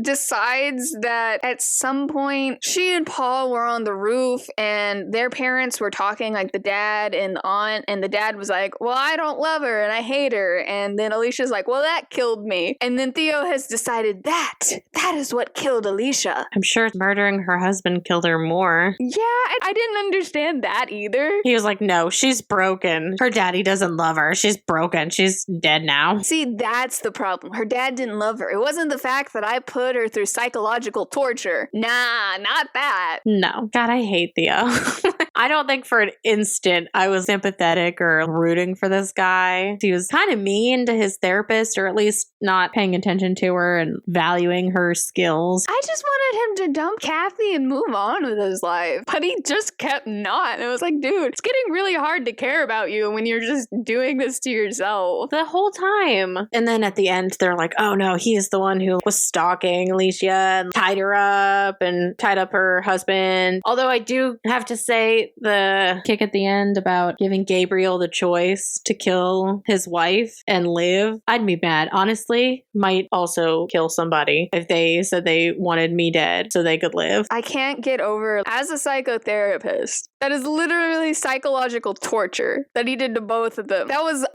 decides that at some point she and Paul were on the roof and their parents were talking, like the dad and the aunt, and the dad was like, well, I don't love her and I hate her. And then Alicia's like, well, that killed me. And then Theo has decided that is what killed Alicia. I'm sure murdering her husband killed her more. Yeah, I didn't understand that either. He was like, no, she's broken. Her daddy doesn't love her. She's broken. She's dead now. See, that's the problem. Her dad didn't love her. It wasn't the fact that I put her through psychological torture. Nah, not that. No. God, I hate Theo. I don't think for an instant I was sympathetic or rooting for this guy. He was kind of mean to his therapist, or at least not paying attention to her and valuing her skills. I just wanted him to dump Kathy and move on with his life, but he just kept not. And it was like, dude, it's getting really hard to care about you when you're just doing this to yourself. The whole time. And then at the end, they're like, oh no, he is the one who was stalking Alicia and tied her up and tied up her husband. Although I do have to say, the kick at the end about giving Gabriel the choice to kill his wife and live, I'd be mad. Honestly, might also kill somebody if they said they wanted me dead so they could live. I can't get over, as a psychotherapist, that is literally psychological torture that he did to both of them. That was,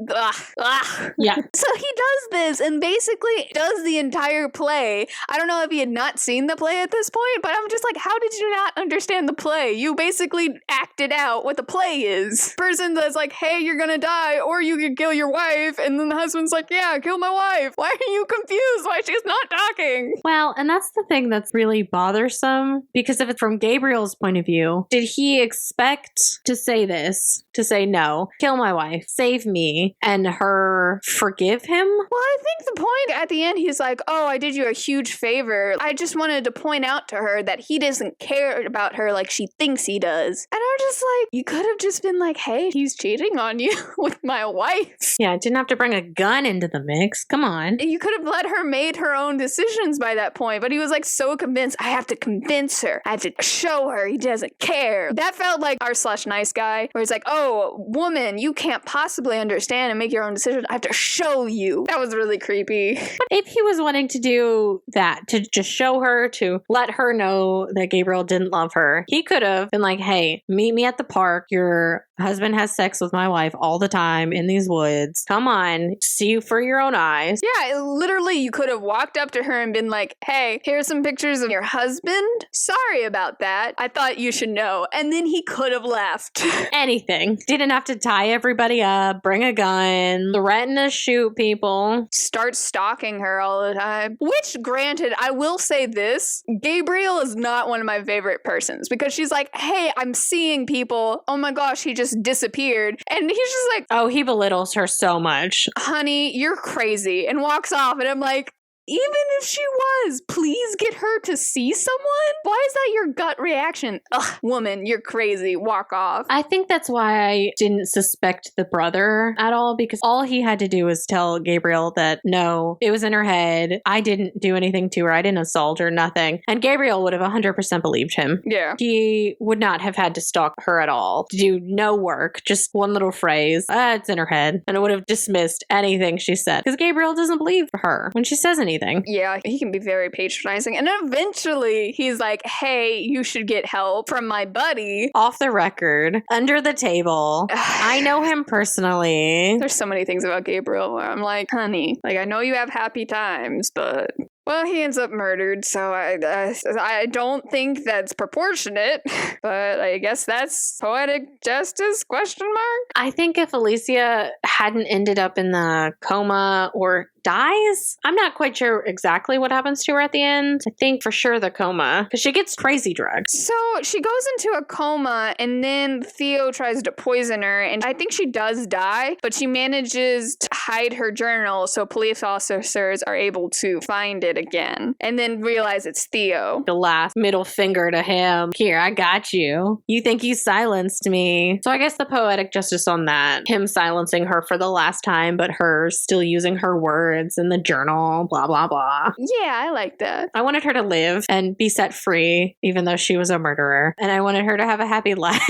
Yeah. So he does this and basically does the entire play. I don't know if he had not seen the play at this point, but I'm just like, how did you not understand the play? You basically acted out what the play is. Person that's like, hey, you're gonna die, or you could kill your wife, and then the husband's like, yeah, kill my wife. Why are you confused? Why she's not talking? Well, and that's the thing that's really bothersome, because if it's from Gabriel's point of view, did he expect to say this? To say, no, kill my wife, save me, and her forgive him? Well, I think the point at the end, he's like, oh, I did you a huge favor. I just wanted to point out to her that he doesn't care about her like she thinks he does. And I'm just like, you could have just been like, hey, he's cheating on you with my wife. Yeah, I didn't have to bring a gun into the mix. Come on. You could have let her made her own decisions by that point, but he was like so convinced, I have to convince her. I have to show her he doesn't care. That felt like r/nice guy, where he's like, oh, woman, you can't possibly understand and make your own decisions. I have to show you. That was really creepy. But if he was wanting to do that, to just show her, to let her know that Gabriel didn't love her, he could have been like, hey, meet me at the park. Your husband has sex with my wife all the time in these woods. Come on, see you for your own eyes. Yeah, literally, you could have walked up to her and been like, hey, here's some pictures of your husband. Sorry about that. I thought you should know. And then he could have left. Anything. Didn't have to tie everybody up, bring a gun, threaten to shoot people. Start stalking her all the time. Which, granted, I will say this, Gabriel is not one of my favorite persons, because she's like, hey, I'm seeing people. Oh my gosh, he just disappeared. And he's just like, oh, he belittles her so much. honey, you're crazy, and walks off. And I'm like, Even if she was, please get her to see someone? Why is that your gut reaction? Ugh, woman, you're crazy. Walk off. I think that's why I didn't suspect the brother at all, because all he had to do was tell Gabriel that no, it was in her head. I didn't do anything to her. I didn't assault her, nothing. And Gabriel would have 100% believed him. Yeah. He would not have had to stalk her at all, to do no work, just one little phrase, it's in her head, and it would have dismissed anything she said, because Gabriel doesn't believe her when she says anything. Yeah, he can be very patronizing, and eventually he's like, hey, you should get help from my buddy. Off the record, under the table. I know him personally. There's so many things about Gabriel where I'm like, honey, like, I know you have happy times, but... Well, he ends up murdered, so I don't think that's proportionate, but I guess that's poetic justice, question mark? I think if Alicia hadn't ended up in the coma or dies, I'm not quite sure exactly what happens to her at the end. I think for sure the coma, because she gets crazy drugs. So she goes into a coma, and then Theo tries to poison her, and I think she does die, but she manages to hide her journal so police officers are able to find it again, and then realize it's Theo. The last middle finger to him. Here, I got you. You think you silenced me. So I guess the poetic justice on that, him silencing her for the last time, but her still using her words in the journal, blah, blah, blah. Yeah, I like that. I wanted her to live and be set free, even though she was a murderer. And I wanted her to have a happy life.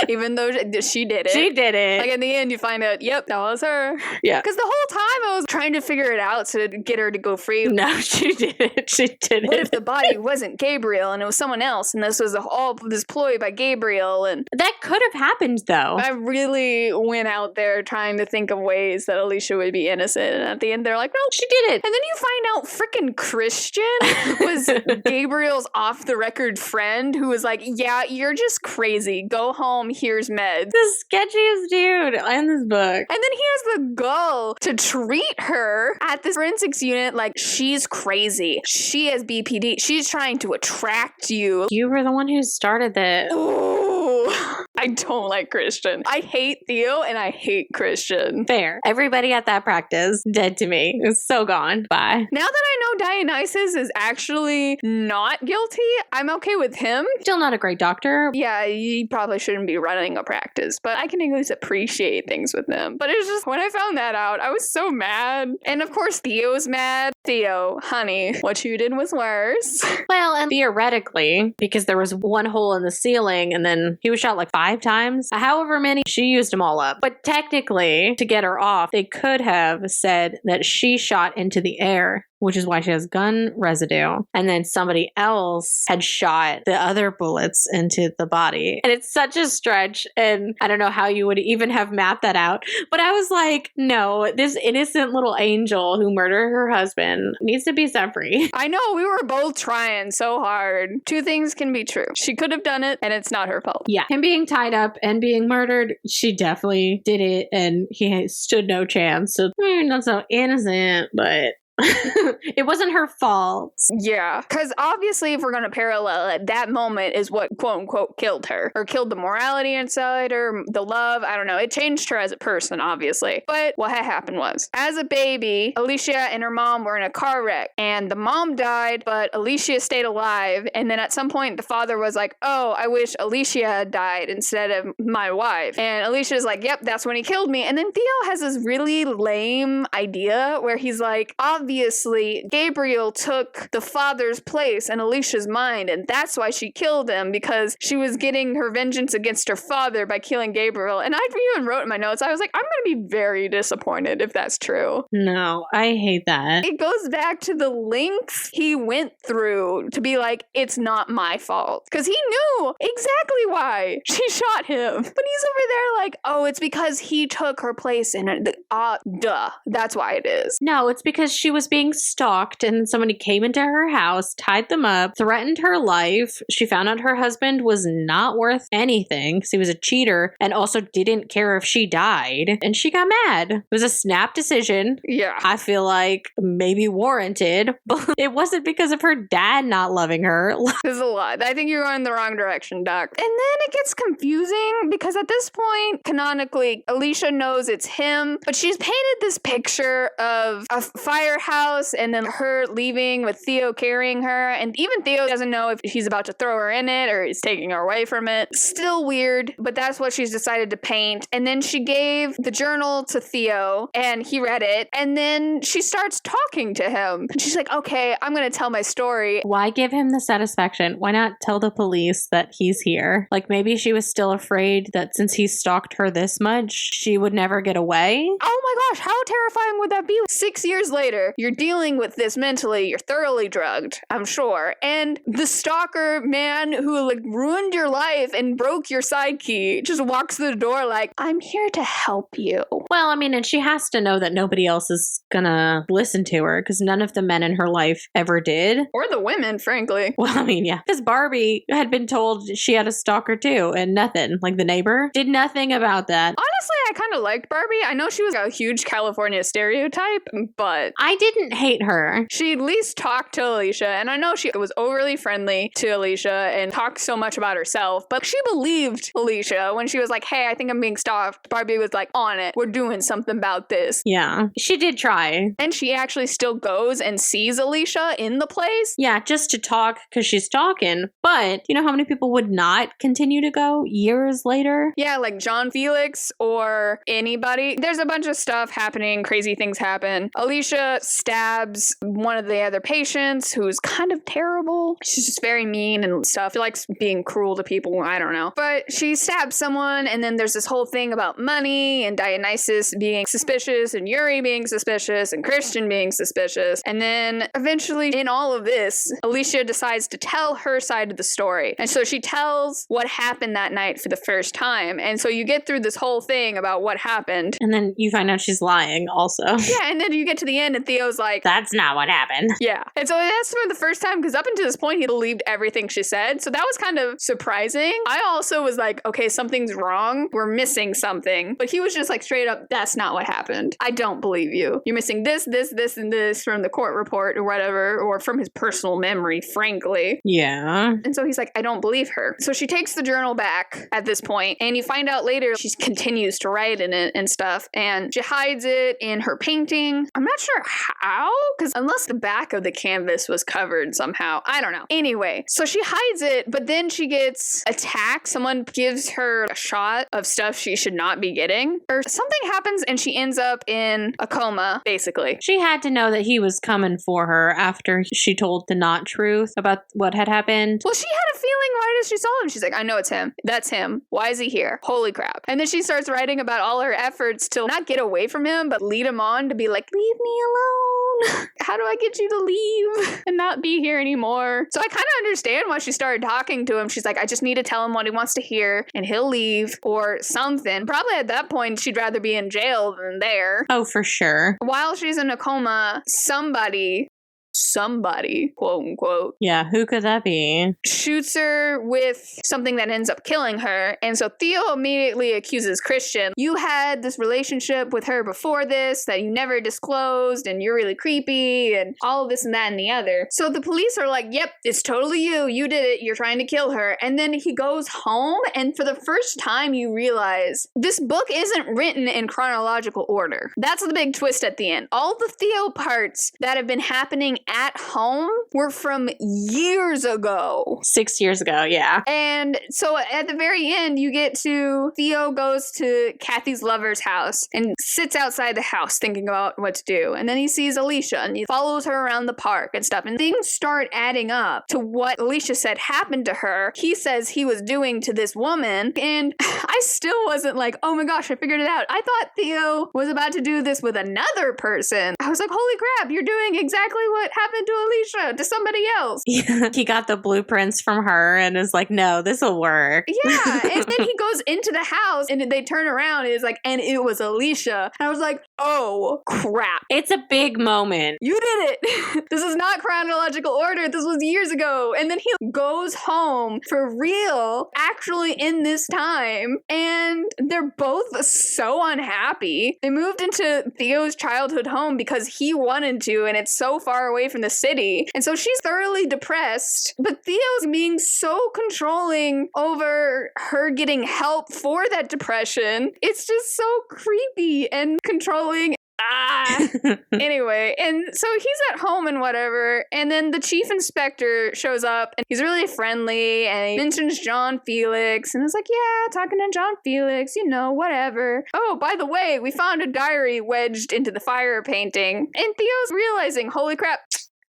Even though she did it. She did it. Like, in the end, you find out, yep, that was her. Yeah. Because the whole time I was trying to figure it out to get her to go free. No, she didn't. She didn't. What if the body wasn't Gabriel and it was someone else, and this was all this ploy by Gabriel? And that could have happened, though. I really went out there trying to think of ways that Alicia would be innocent, and at the end they're like, no, she did it. And then you find out freaking Christian was Gabriel's off-the-record friend who was like, yeah, you're just crazy. Go home. Here's meds. The sketchiest dude in this book. And then he has the gall to treat her at the forensics unit like she's crazy. She has BPD. She's trying to attract you. You were the one who started this. Ooh, I don't like Christian. I hate Theo and I hate Christian. Fair. Everybody at that practice, dead to me. It's so gone. Bye. Now that I know Dionysus is actually not guilty, I'm okay with him. Still not a great doctor. Yeah, he probably shouldn't be running a practice, but I can at least appreciate things with him. But it's just, when I found that out, I was so mad. And of course, Theo's mad. Theo, honey, what you did was worse. Well, and theoretically, because there was one hole in the ceiling and then he was shot like 5 times, however many, she used them all up. But technically, to get her off, they could have said that she shot into the air, which is why she has gun residue. And then somebody else had shot the other bullets into the body. And it's such a stretch. And I don't know how you would even have mapped that out. But I was like, no, this innocent little angel who murdered her husband needs to be set free. I know, we were both trying so hard. 2 things can be true. She could have done it, and it's not her fault. Yeah. Him being tied up and being murdered, she definitely did it. And he stood no chance. So, not so innocent, but... it wasn't her fault. Yeah, because obviously if we're going to parallel it, that moment is what quote unquote killed her, or killed the morality inside her, the love, I don't know. It changed her as a person, obviously. But what had happened was, as a baby, Alicia and her mom were in a car wreck, and the mom died, but Alicia stayed alive. And then at some point the father was like, oh, I wish Alicia had died instead of my wife. And Alicia's like, yep, that's when he killed me. And then Theo has this really lame idea where he's like, obviously, Gabriel took the father's place in Alicia's mind, and that's why she killed him, because she was getting her vengeance against her father by killing Gabriel. And I even wrote in my notes, I was like, I'm going to be very disappointed if that's true. No, I hate that. It goes back to the lengths he went through to be like, it's not my fault. Because he knew exactly why she shot him. But he's over there like, oh, it's because he took her place in it. Duh. That's why it is. No, it's because she was being stalked and somebody came into her house, tied them up, threatened her life. She found out her husband was not worth anything because he was a cheater and also didn't care if she died. And she got mad. It was a snap decision. Yeah. I feel like maybe warranted, but it wasn't because of her dad not loving her. There's a lot. I think you're going in the wrong direction, Doc. And then it gets confusing because at this point, canonically, Alicia knows it's him, but she's painted this picture of a fire house, and then her leaving with Theo carrying her, and even Theo doesn't know if he's about to throw her in it or he's taking her away from it. Still weird, but that's what she's decided to paint. And then she gave the journal to Theo, and he read it, and then she starts talking to him. And she's like, okay, I'm gonna tell my story. Why give him the satisfaction? Why not tell the police that he's here? Like, maybe she was still afraid that since he stalked her this much, she would never get away. Oh my gosh, how terrifying would that be? 6 years later, you're dealing with this mentally, you're thoroughly drugged, I'm sure, and the stalker man who like ruined your life and broke your side key just walks through the door like, I'm here to help you. Well, I mean, and she has to know that nobody else is gonna listen to her because none of the men in her life ever did. Or the women, frankly. Well, I mean, yeah. Because Barbie had been told she had a stalker too, and nothing. Like, the neighbor did nothing about that. Honestly, I kind of liked Barbie. I know she was a huge California stereotype, but I didn't hate her. She at least talked to Alicia, and I know she was overly friendly to Alicia and talked so much about herself, but she believed Alicia when she was like, hey, I think I'm being stalked. Barbie was like, on it. We're doing something about this. Yeah, she did try. And she actually still goes and sees Alicia in the place. Yeah, just to talk because she's talking. But you know how many people would not continue to go years later? Yeah, like John Felix or anybody. There's a bunch of stuff happening. Crazy things happen. Alicia stabs one of the other patients who's kind of terrible. She's just very mean and stuff. She likes being cruel to people. I don't know. But she stabs someone, and then there's this whole thing about money and Dionysus being suspicious and Yuri being suspicious and Christian being suspicious. And then eventually in all of this, Alicia decides to tell her side of the story. And so she tells what happened that night for the first time. And so you get through this whole thing about what happened. And then you find out she's lying also. Yeah, and then you get to the end and Theo's like, that's not what happened. Yeah. And so that's for the first time, because up until this point, he believed everything she said. So that was kind of surprising. I also was like, okay, something's wrong. We're missing something. But he was just like straight up, that's not what happened. I don't believe you. You're missing this, and this from the court report or whatever, or from his personal memory, frankly. Yeah. And so he's like, I don't believe her. So she takes the journal back at this point, and you find out later she continues to write in it and stuff, and she hides it in her painting. I'm not sure how, because unless the back of the canvas was covered somehow, I don't know. Anyway, so she hides it, but then she gets attacked. Someone gives her a shot of stuff she should not be getting, or something happens and she ends up in a coma, basically. She had to know that he was coming for her after she told the not truth about what had happened. Well, she had a feeling right as she saw him. She's like, I know it's him. That's him. Why is he here? Holy crap. And then she starts writing about all her efforts to not get away from him, but lead him on to be like, leave me alone. How do I get you to leave and not be here anymore? So I kind of understand why she started talking to him. She's like, I just need to tell him what he wants to hear and he'll leave or something. Probably at that point, she'd rather be in jail than there. Oh, for sure. While she's in a coma, somebody, quote unquote. Yeah, who could that be? Shoots her with something that ends up killing her. And so Theo immediately accuses Christian. You had this relationship with her before this that you never disclosed, and you're really creepy, and all of this and that and the other. So the police are like, yep, it's totally you. You did it. You're trying to kill her. And then he goes home, and for the first time you realize this book isn't written in chronological order. That's the big twist at the end. All the Theo parts that have been happening at home were from years ago. 6 years ago, yeah. And so at the very end, you get to Theo goes to Kathy's lover's house and sits outside the house thinking about what to do. And then he sees Alicia and he follows her around the park and stuff. And things start adding up to what Alicia said happened to her. He says he was doing to this woman. And I still wasn't like, oh my gosh, I figured it out. I thought Theo was about to do this with another person. I was like, holy crap, you're doing exactly what happened to Alicia, to somebody else. Yeah, he got the blueprints from her and is like, no, this will work. Yeah, and then he goes into the house and they turn around and it's like, and it was Alicia. And I was like, oh crap. It's a big moment. You did it. This is not chronological order. This was years ago. And then he goes home for real, actually in this time. And they're both so unhappy. They moved into Theo's childhood home because he wanted to, and it's so far away from the city. And so she's thoroughly depressed, but Theo's being so controlling over her getting help for that depression. It's just so creepy and controlling. Anyway, and so he's at home and whatever, and then the chief inspector shows up, and he's really friendly, and he mentions John Felix, and it's like, yeah, talking to John Felix, whatever. Oh, by the way, we found a diary wedged into the fire painting, and Theo's realizing, holy crap,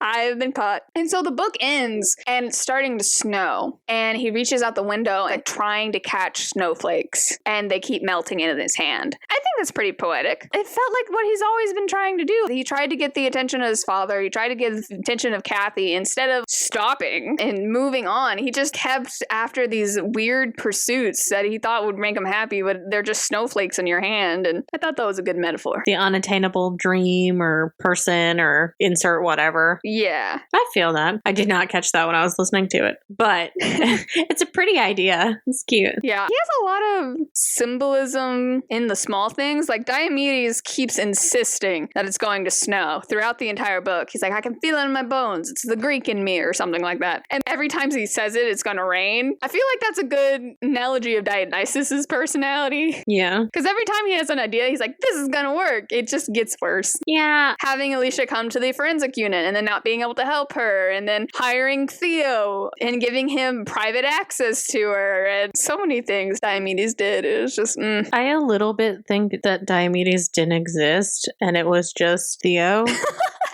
I've been caught. And so the book ends and it's starting to snow. And he reaches out the window and trying to catch snowflakes. And they keep melting into his hand. I think that's pretty poetic. It felt like what he's always been trying to do. He tried to get the attention of his father. He tried to get the attention of Kathy. Instead of stopping and moving on, he just kept after these weird pursuits that he thought would make him happy, but they're just snowflakes in your hand. And I thought that was a good metaphor. The unattainable dream or person or insert whatever. Yeah. I feel that. I did not catch that when I was listening to it, but it's a pretty idea. It's cute. Yeah. He has a lot of symbolism in the small things. Like Diomedes keeps insisting that it's going to snow throughout the entire book. He's like, I can feel it in my bones. It's the Greek in me or something like that. And every time he says it, it's going to rain. I feel like that's a good analogy of Dionysus's personality. Yeah. Because every time he has an idea, he's like, this is going to work. It just gets worse. Yeah. Having Alicia come to the forensic unit and then not being able to help her, and then hiring Theo and giving him private access to her, and so many things Diomedes did. It was just, I a little bit think that Diomedes didn't exist and it was just Theo.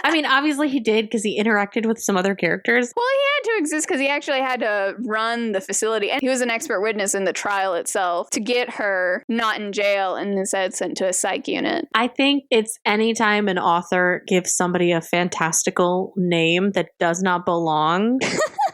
I mean, obviously he did because he interacted with some other characters. Well, he had to exist because he actually had to run the facility, and he was an expert witness in the trial itself to get her not in jail and instead sent to a psych unit. I think it's anytime an author gives somebody a fantastical name that does not belong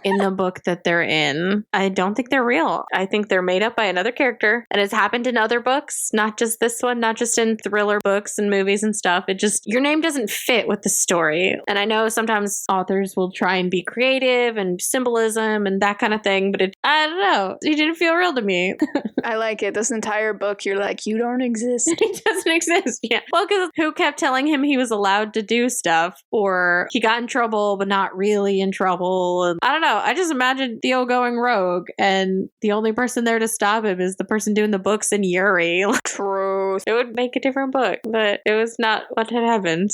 in the book that they're in, I don't think they're real. I think they're made up by another character, and it's happened in other books, not just this one, not just in thriller books and movies and stuff. It just, your name doesn't fit with the story. And I know sometimes authors will try and be creative and symbolism and that kind of thing, but I don't know. It didn't feel real to me. I like it. This entire book, you're like, you don't exist. He doesn't exist. Yeah. Well, because who kept telling him he was allowed to do stuff, or he got in trouble, but not really in trouble. And I don't know. I just imagine Theo going rogue, and the only person there to stop him is the person doing the books in Yuri. Truth. It would make a different book, but it was not what had happened.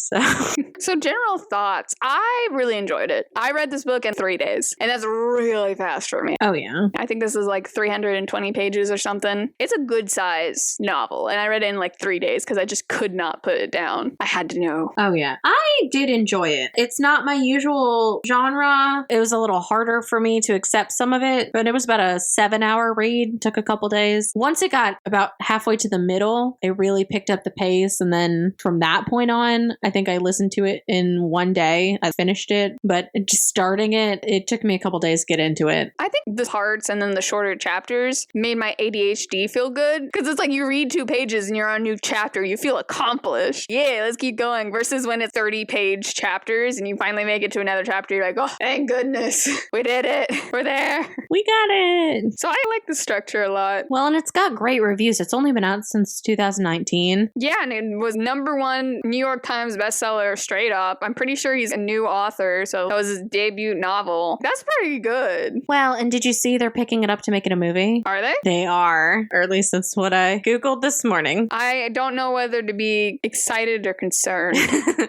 So general thoughts. I really enjoyed it. I read this book in 3 days, and that's really fast for me. Oh, yeah. I think this is like 320 pages or something. It's a good size novel, and I read it in like 3 days because I just could not put it down. I had to know. Oh, yeah. I did enjoy it. It's not my usual genre. It was a little harder for me to accept some of it, but it was about a 7-hour read. It took a couple days. Once it got about halfway to the middle, it really picked up the pace, and then from that point on, I think I listened to it in one day. I finished it, but just starting it, it took me a couple days to get into it. I think the parts and then the shorter chapters made my ADHD feel good, because it's like you read 2 pages and you're on a new chapter. You feel accomplished. Yeah, let's keep going. Versus when it's 30-page chapters and you finally make it to another chapter, you're like, oh, thank goodness. We did it. We're there. We got it. So I like the structure a lot. Well, and it's got great reviews. It's only been out since 2019. Yeah, and it was #1 New York Times bestseller straight up. I'm pretty sure he's a new author, so that was his debut novel. That's pretty good. Well, and did you see they're picking it up to make it a movie? Are they? They are, or at least that's what I Googled this morning. I don't know whether to be excited or concerned.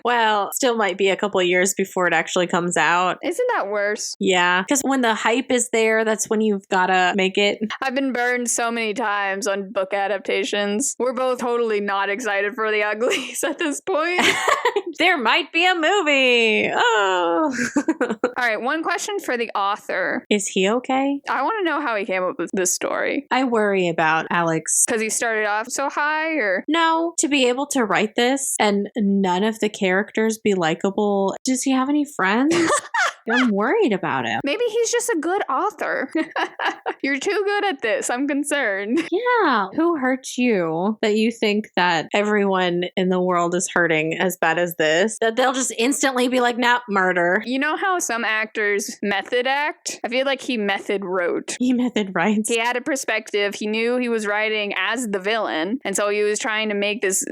Well, still might be a couple of years before it actually comes out. Isn't that worse? Yeah, because when the hype is there, that's when you've got to make it. I've been burned so many times on book adaptations. We're both totally not excited for the uglies at this point. There might be a movie. Oh. All right, one question for the author. Is he okay? I want to know how he came up with this story. I worry about Alex. Because he started off so high, or? No, to be able to write this and none of the characters be likable. Does he have any friends? I'm worried about him. Maybe he's just a good author. You're too good at this. I'm concerned. Yeah. Who hurt you that you think that everyone in the world is hurting as bad as this? That they'll just instantly be like, nah, murder. You know how some actors method act? I feel like he method wrote. He method writes. He had a perspective. He knew he was writing as the villain. And so he was trying to make this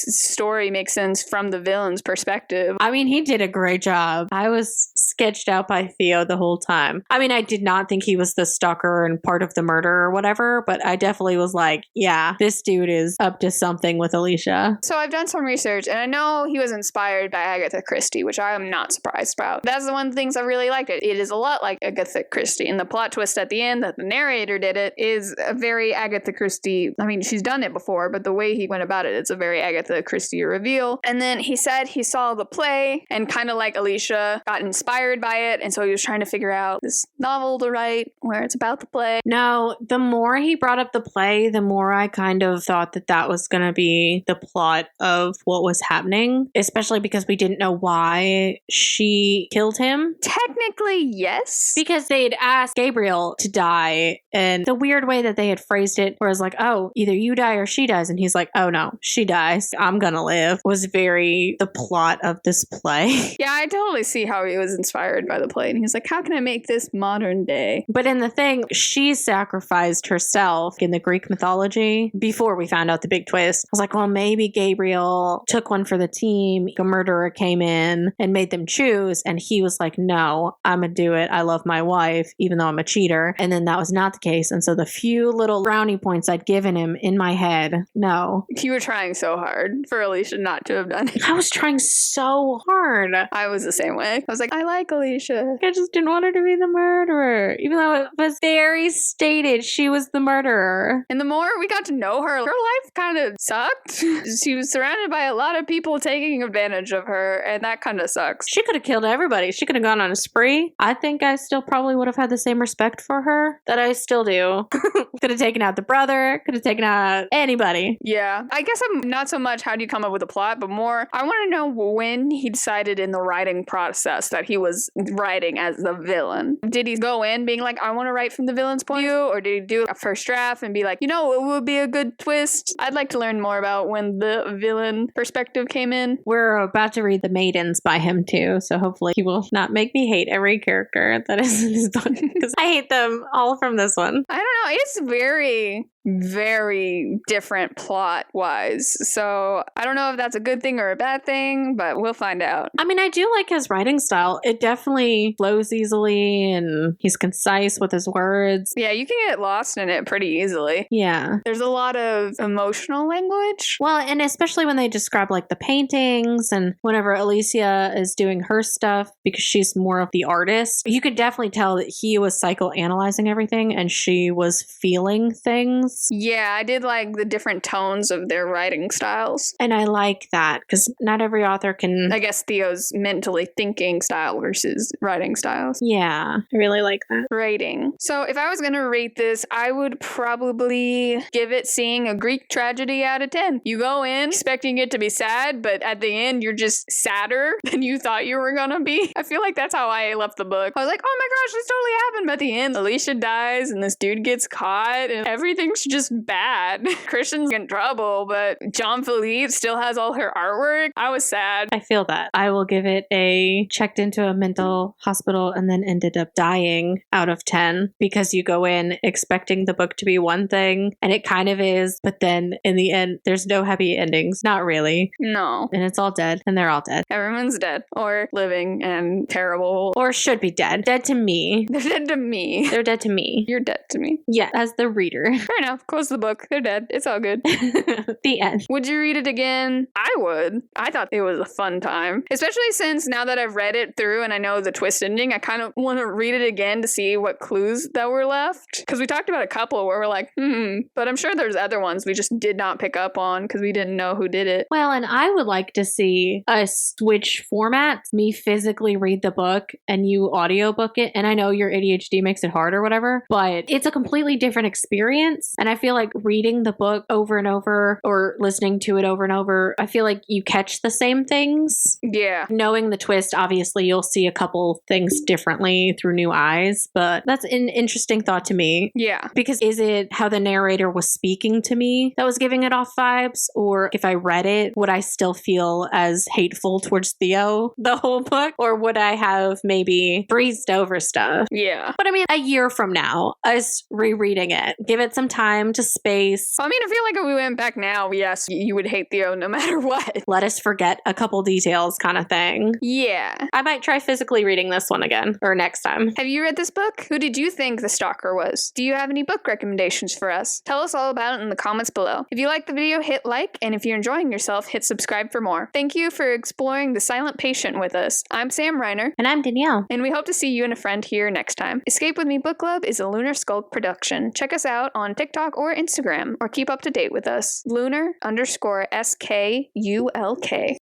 story make sense from the villain's perspective. I mean, he did a great job. I was sketched sketched out by Theo the whole time. I mean, I did not think he was the stalker and part of the murder or whatever, but I definitely was like, yeah, this dude is up to something with Alicia. So I've done some research, and I know he was inspired by Agatha Christie, which I am not surprised about. That's the one of the things I really liked it. It is a lot like Agatha Christie, and the plot twist at the end that the narrator did it is a very Agatha Christie. I mean, she's done it before, but the way he went about it, it's a very Agatha Christie reveal. And then he said he saw the play and kind of like Alicia got inspired by it, and so he was trying to figure out this novel to write where it's about the play. No, the more he brought up the play, the more I kind of thought that that was going to be the plot of what was happening, especially because we didn't know why she killed him. Technically, yes. Because they had asked Gabriel to die, and the weird way that they had phrased it was like, oh, either you die or she dies, and he's like, oh no, she dies, I'm gonna live, was very the plot of this play. Yeah, I totally see how he was inspired by the play, and he's like, how can I make this modern day? But in the thing, she sacrificed herself in the Greek mythology before we found out the big twist. I was like, well, maybe Gabriel took one for the team, a murderer came in and made them choose, and he was like, no, I'm gonna do it, I love my wife, even though I'm a cheater. And then that was not the case, and so the few little brownie points I'd given him in my head, no. You were trying so hard for Alicia not to have done it. I was trying so hard. I was the same way. I was like, I like Alicia. I just didn't want her to be the murderer, even though it was very stated she was the murderer. And the more we got to know her life kind of sucked. She was surrounded by a lot of people taking advantage of her, and that kind of sucks. She could have killed everybody. She could have gone on a spree. I think I still probably would have had the same respect for her that I still do. Could have taken out the brother, could have taken out anybody. Yeah. I guess I'm not so much how do you come up with a plot, but more I want to know when he decided in the writing process that he was writing as the villain. Did he go in being like, I want to write from the villain's point of view? Or did he do a first draft and be like, you know, it would be a good twist? I'd like to learn more about when the villain perspective came in. We're about to read The Maidens by him too, so hopefully he will not make me hate every character that is in his book, because I hate them all from this one. I don't know. It's very, very different plot wise. So I don't know if that's a good thing or a bad thing, but we'll find out. I mean, I do like his writing style. It definitely flows easily and he's concise with his words. Yeah, you can get lost in it pretty easily. Yeah. There's a lot of emotional language. Well, and especially when they describe like the paintings and whenever Alicia is doing her stuff, because she's more of the artist, you could definitely tell that he was psychoanalyzing everything and she was feeling things. Yeah, I did like the different tones of their writing styles. And I like that because not every author can... I guess Theo's mentally thinking style versus writing styles. Yeah, I really like that. Rating. So if I was going to rate this, I would probably give it seeing a Greek tragedy out of 10. You go in expecting it to be sad, but at the end, you're just sadder than you thought you were going to be. I feel like that's how I left the book. I was like, oh my gosh, this totally happened. But at the end, Alicia dies and this dude gets caught and everything's just bad. Christian's in trouble, but John Philippe still has all her artwork. I was sad. I feel that. I will give it a checked into a mental hospital and then ended up dying out of 10 because you go in expecting the book to be one thing and it kind of is, but then in the end, there's no happy endings. Not really. No. And it's all dead and they're all dead. Everyone's dead or living and terrible. Or should be dead. Dead to me. They're dead to me. They're dead to me. You're dead to me. Yeah, as the reader. Fair enough. Close the book. They're dead. It's all good. The end. Would you read it again? I would. I thought it was a fun time. Especially since now that I've read it through and I know the twist ending, I kind of want to read it again to see what clues that were left. Because we talked about a couple where we're like, but I'm sure there's other ones we just did not pick up on because we didn't know who did it. Well, and I would like to see us switch formats, me physically read the book and you audiobook it. And I know your ADHD makes it hard or whatever, but it's a completely different experience. And I feel like reading the book over and over or listening to it over and over, I feel like you catch the same things. Yeah. Knowing the twist, obviously you'll see a couple things differently through new eyes, but that's an interesting thought to me. Yeah. Because is it how the narrator was speaking to me that was giving it off vibes? Or if I read it, would I still feel as hateful towards Theo the whole book? Or would I have maybe breezed over stuff? Yeah. But I mean, a year from now, us rereading it, give it some time time, to space. I mean, I feel like if we went back now, yes, you would hate Theo no matter what. Let us forget a couple details kind of thing. Yeah. I might try physically reading this one again, or next time. Have you read this book? Who did you think the stalker was? Do you have any book recommendations for us? Tell us all about it in the comments below. If you liked the video, hit like, and if you're enjoying yourself, hit subscribe for more. Thank you for exploring the silent patient with us. I'm Sam Reiner. And I'm Danielle. And we hope to see you and a friend here next time. Escape With Me Book Club is a Lunar Skulk production. Check us out on TikTok or Instagram, or keep up to date with us. Lunar_SKULK.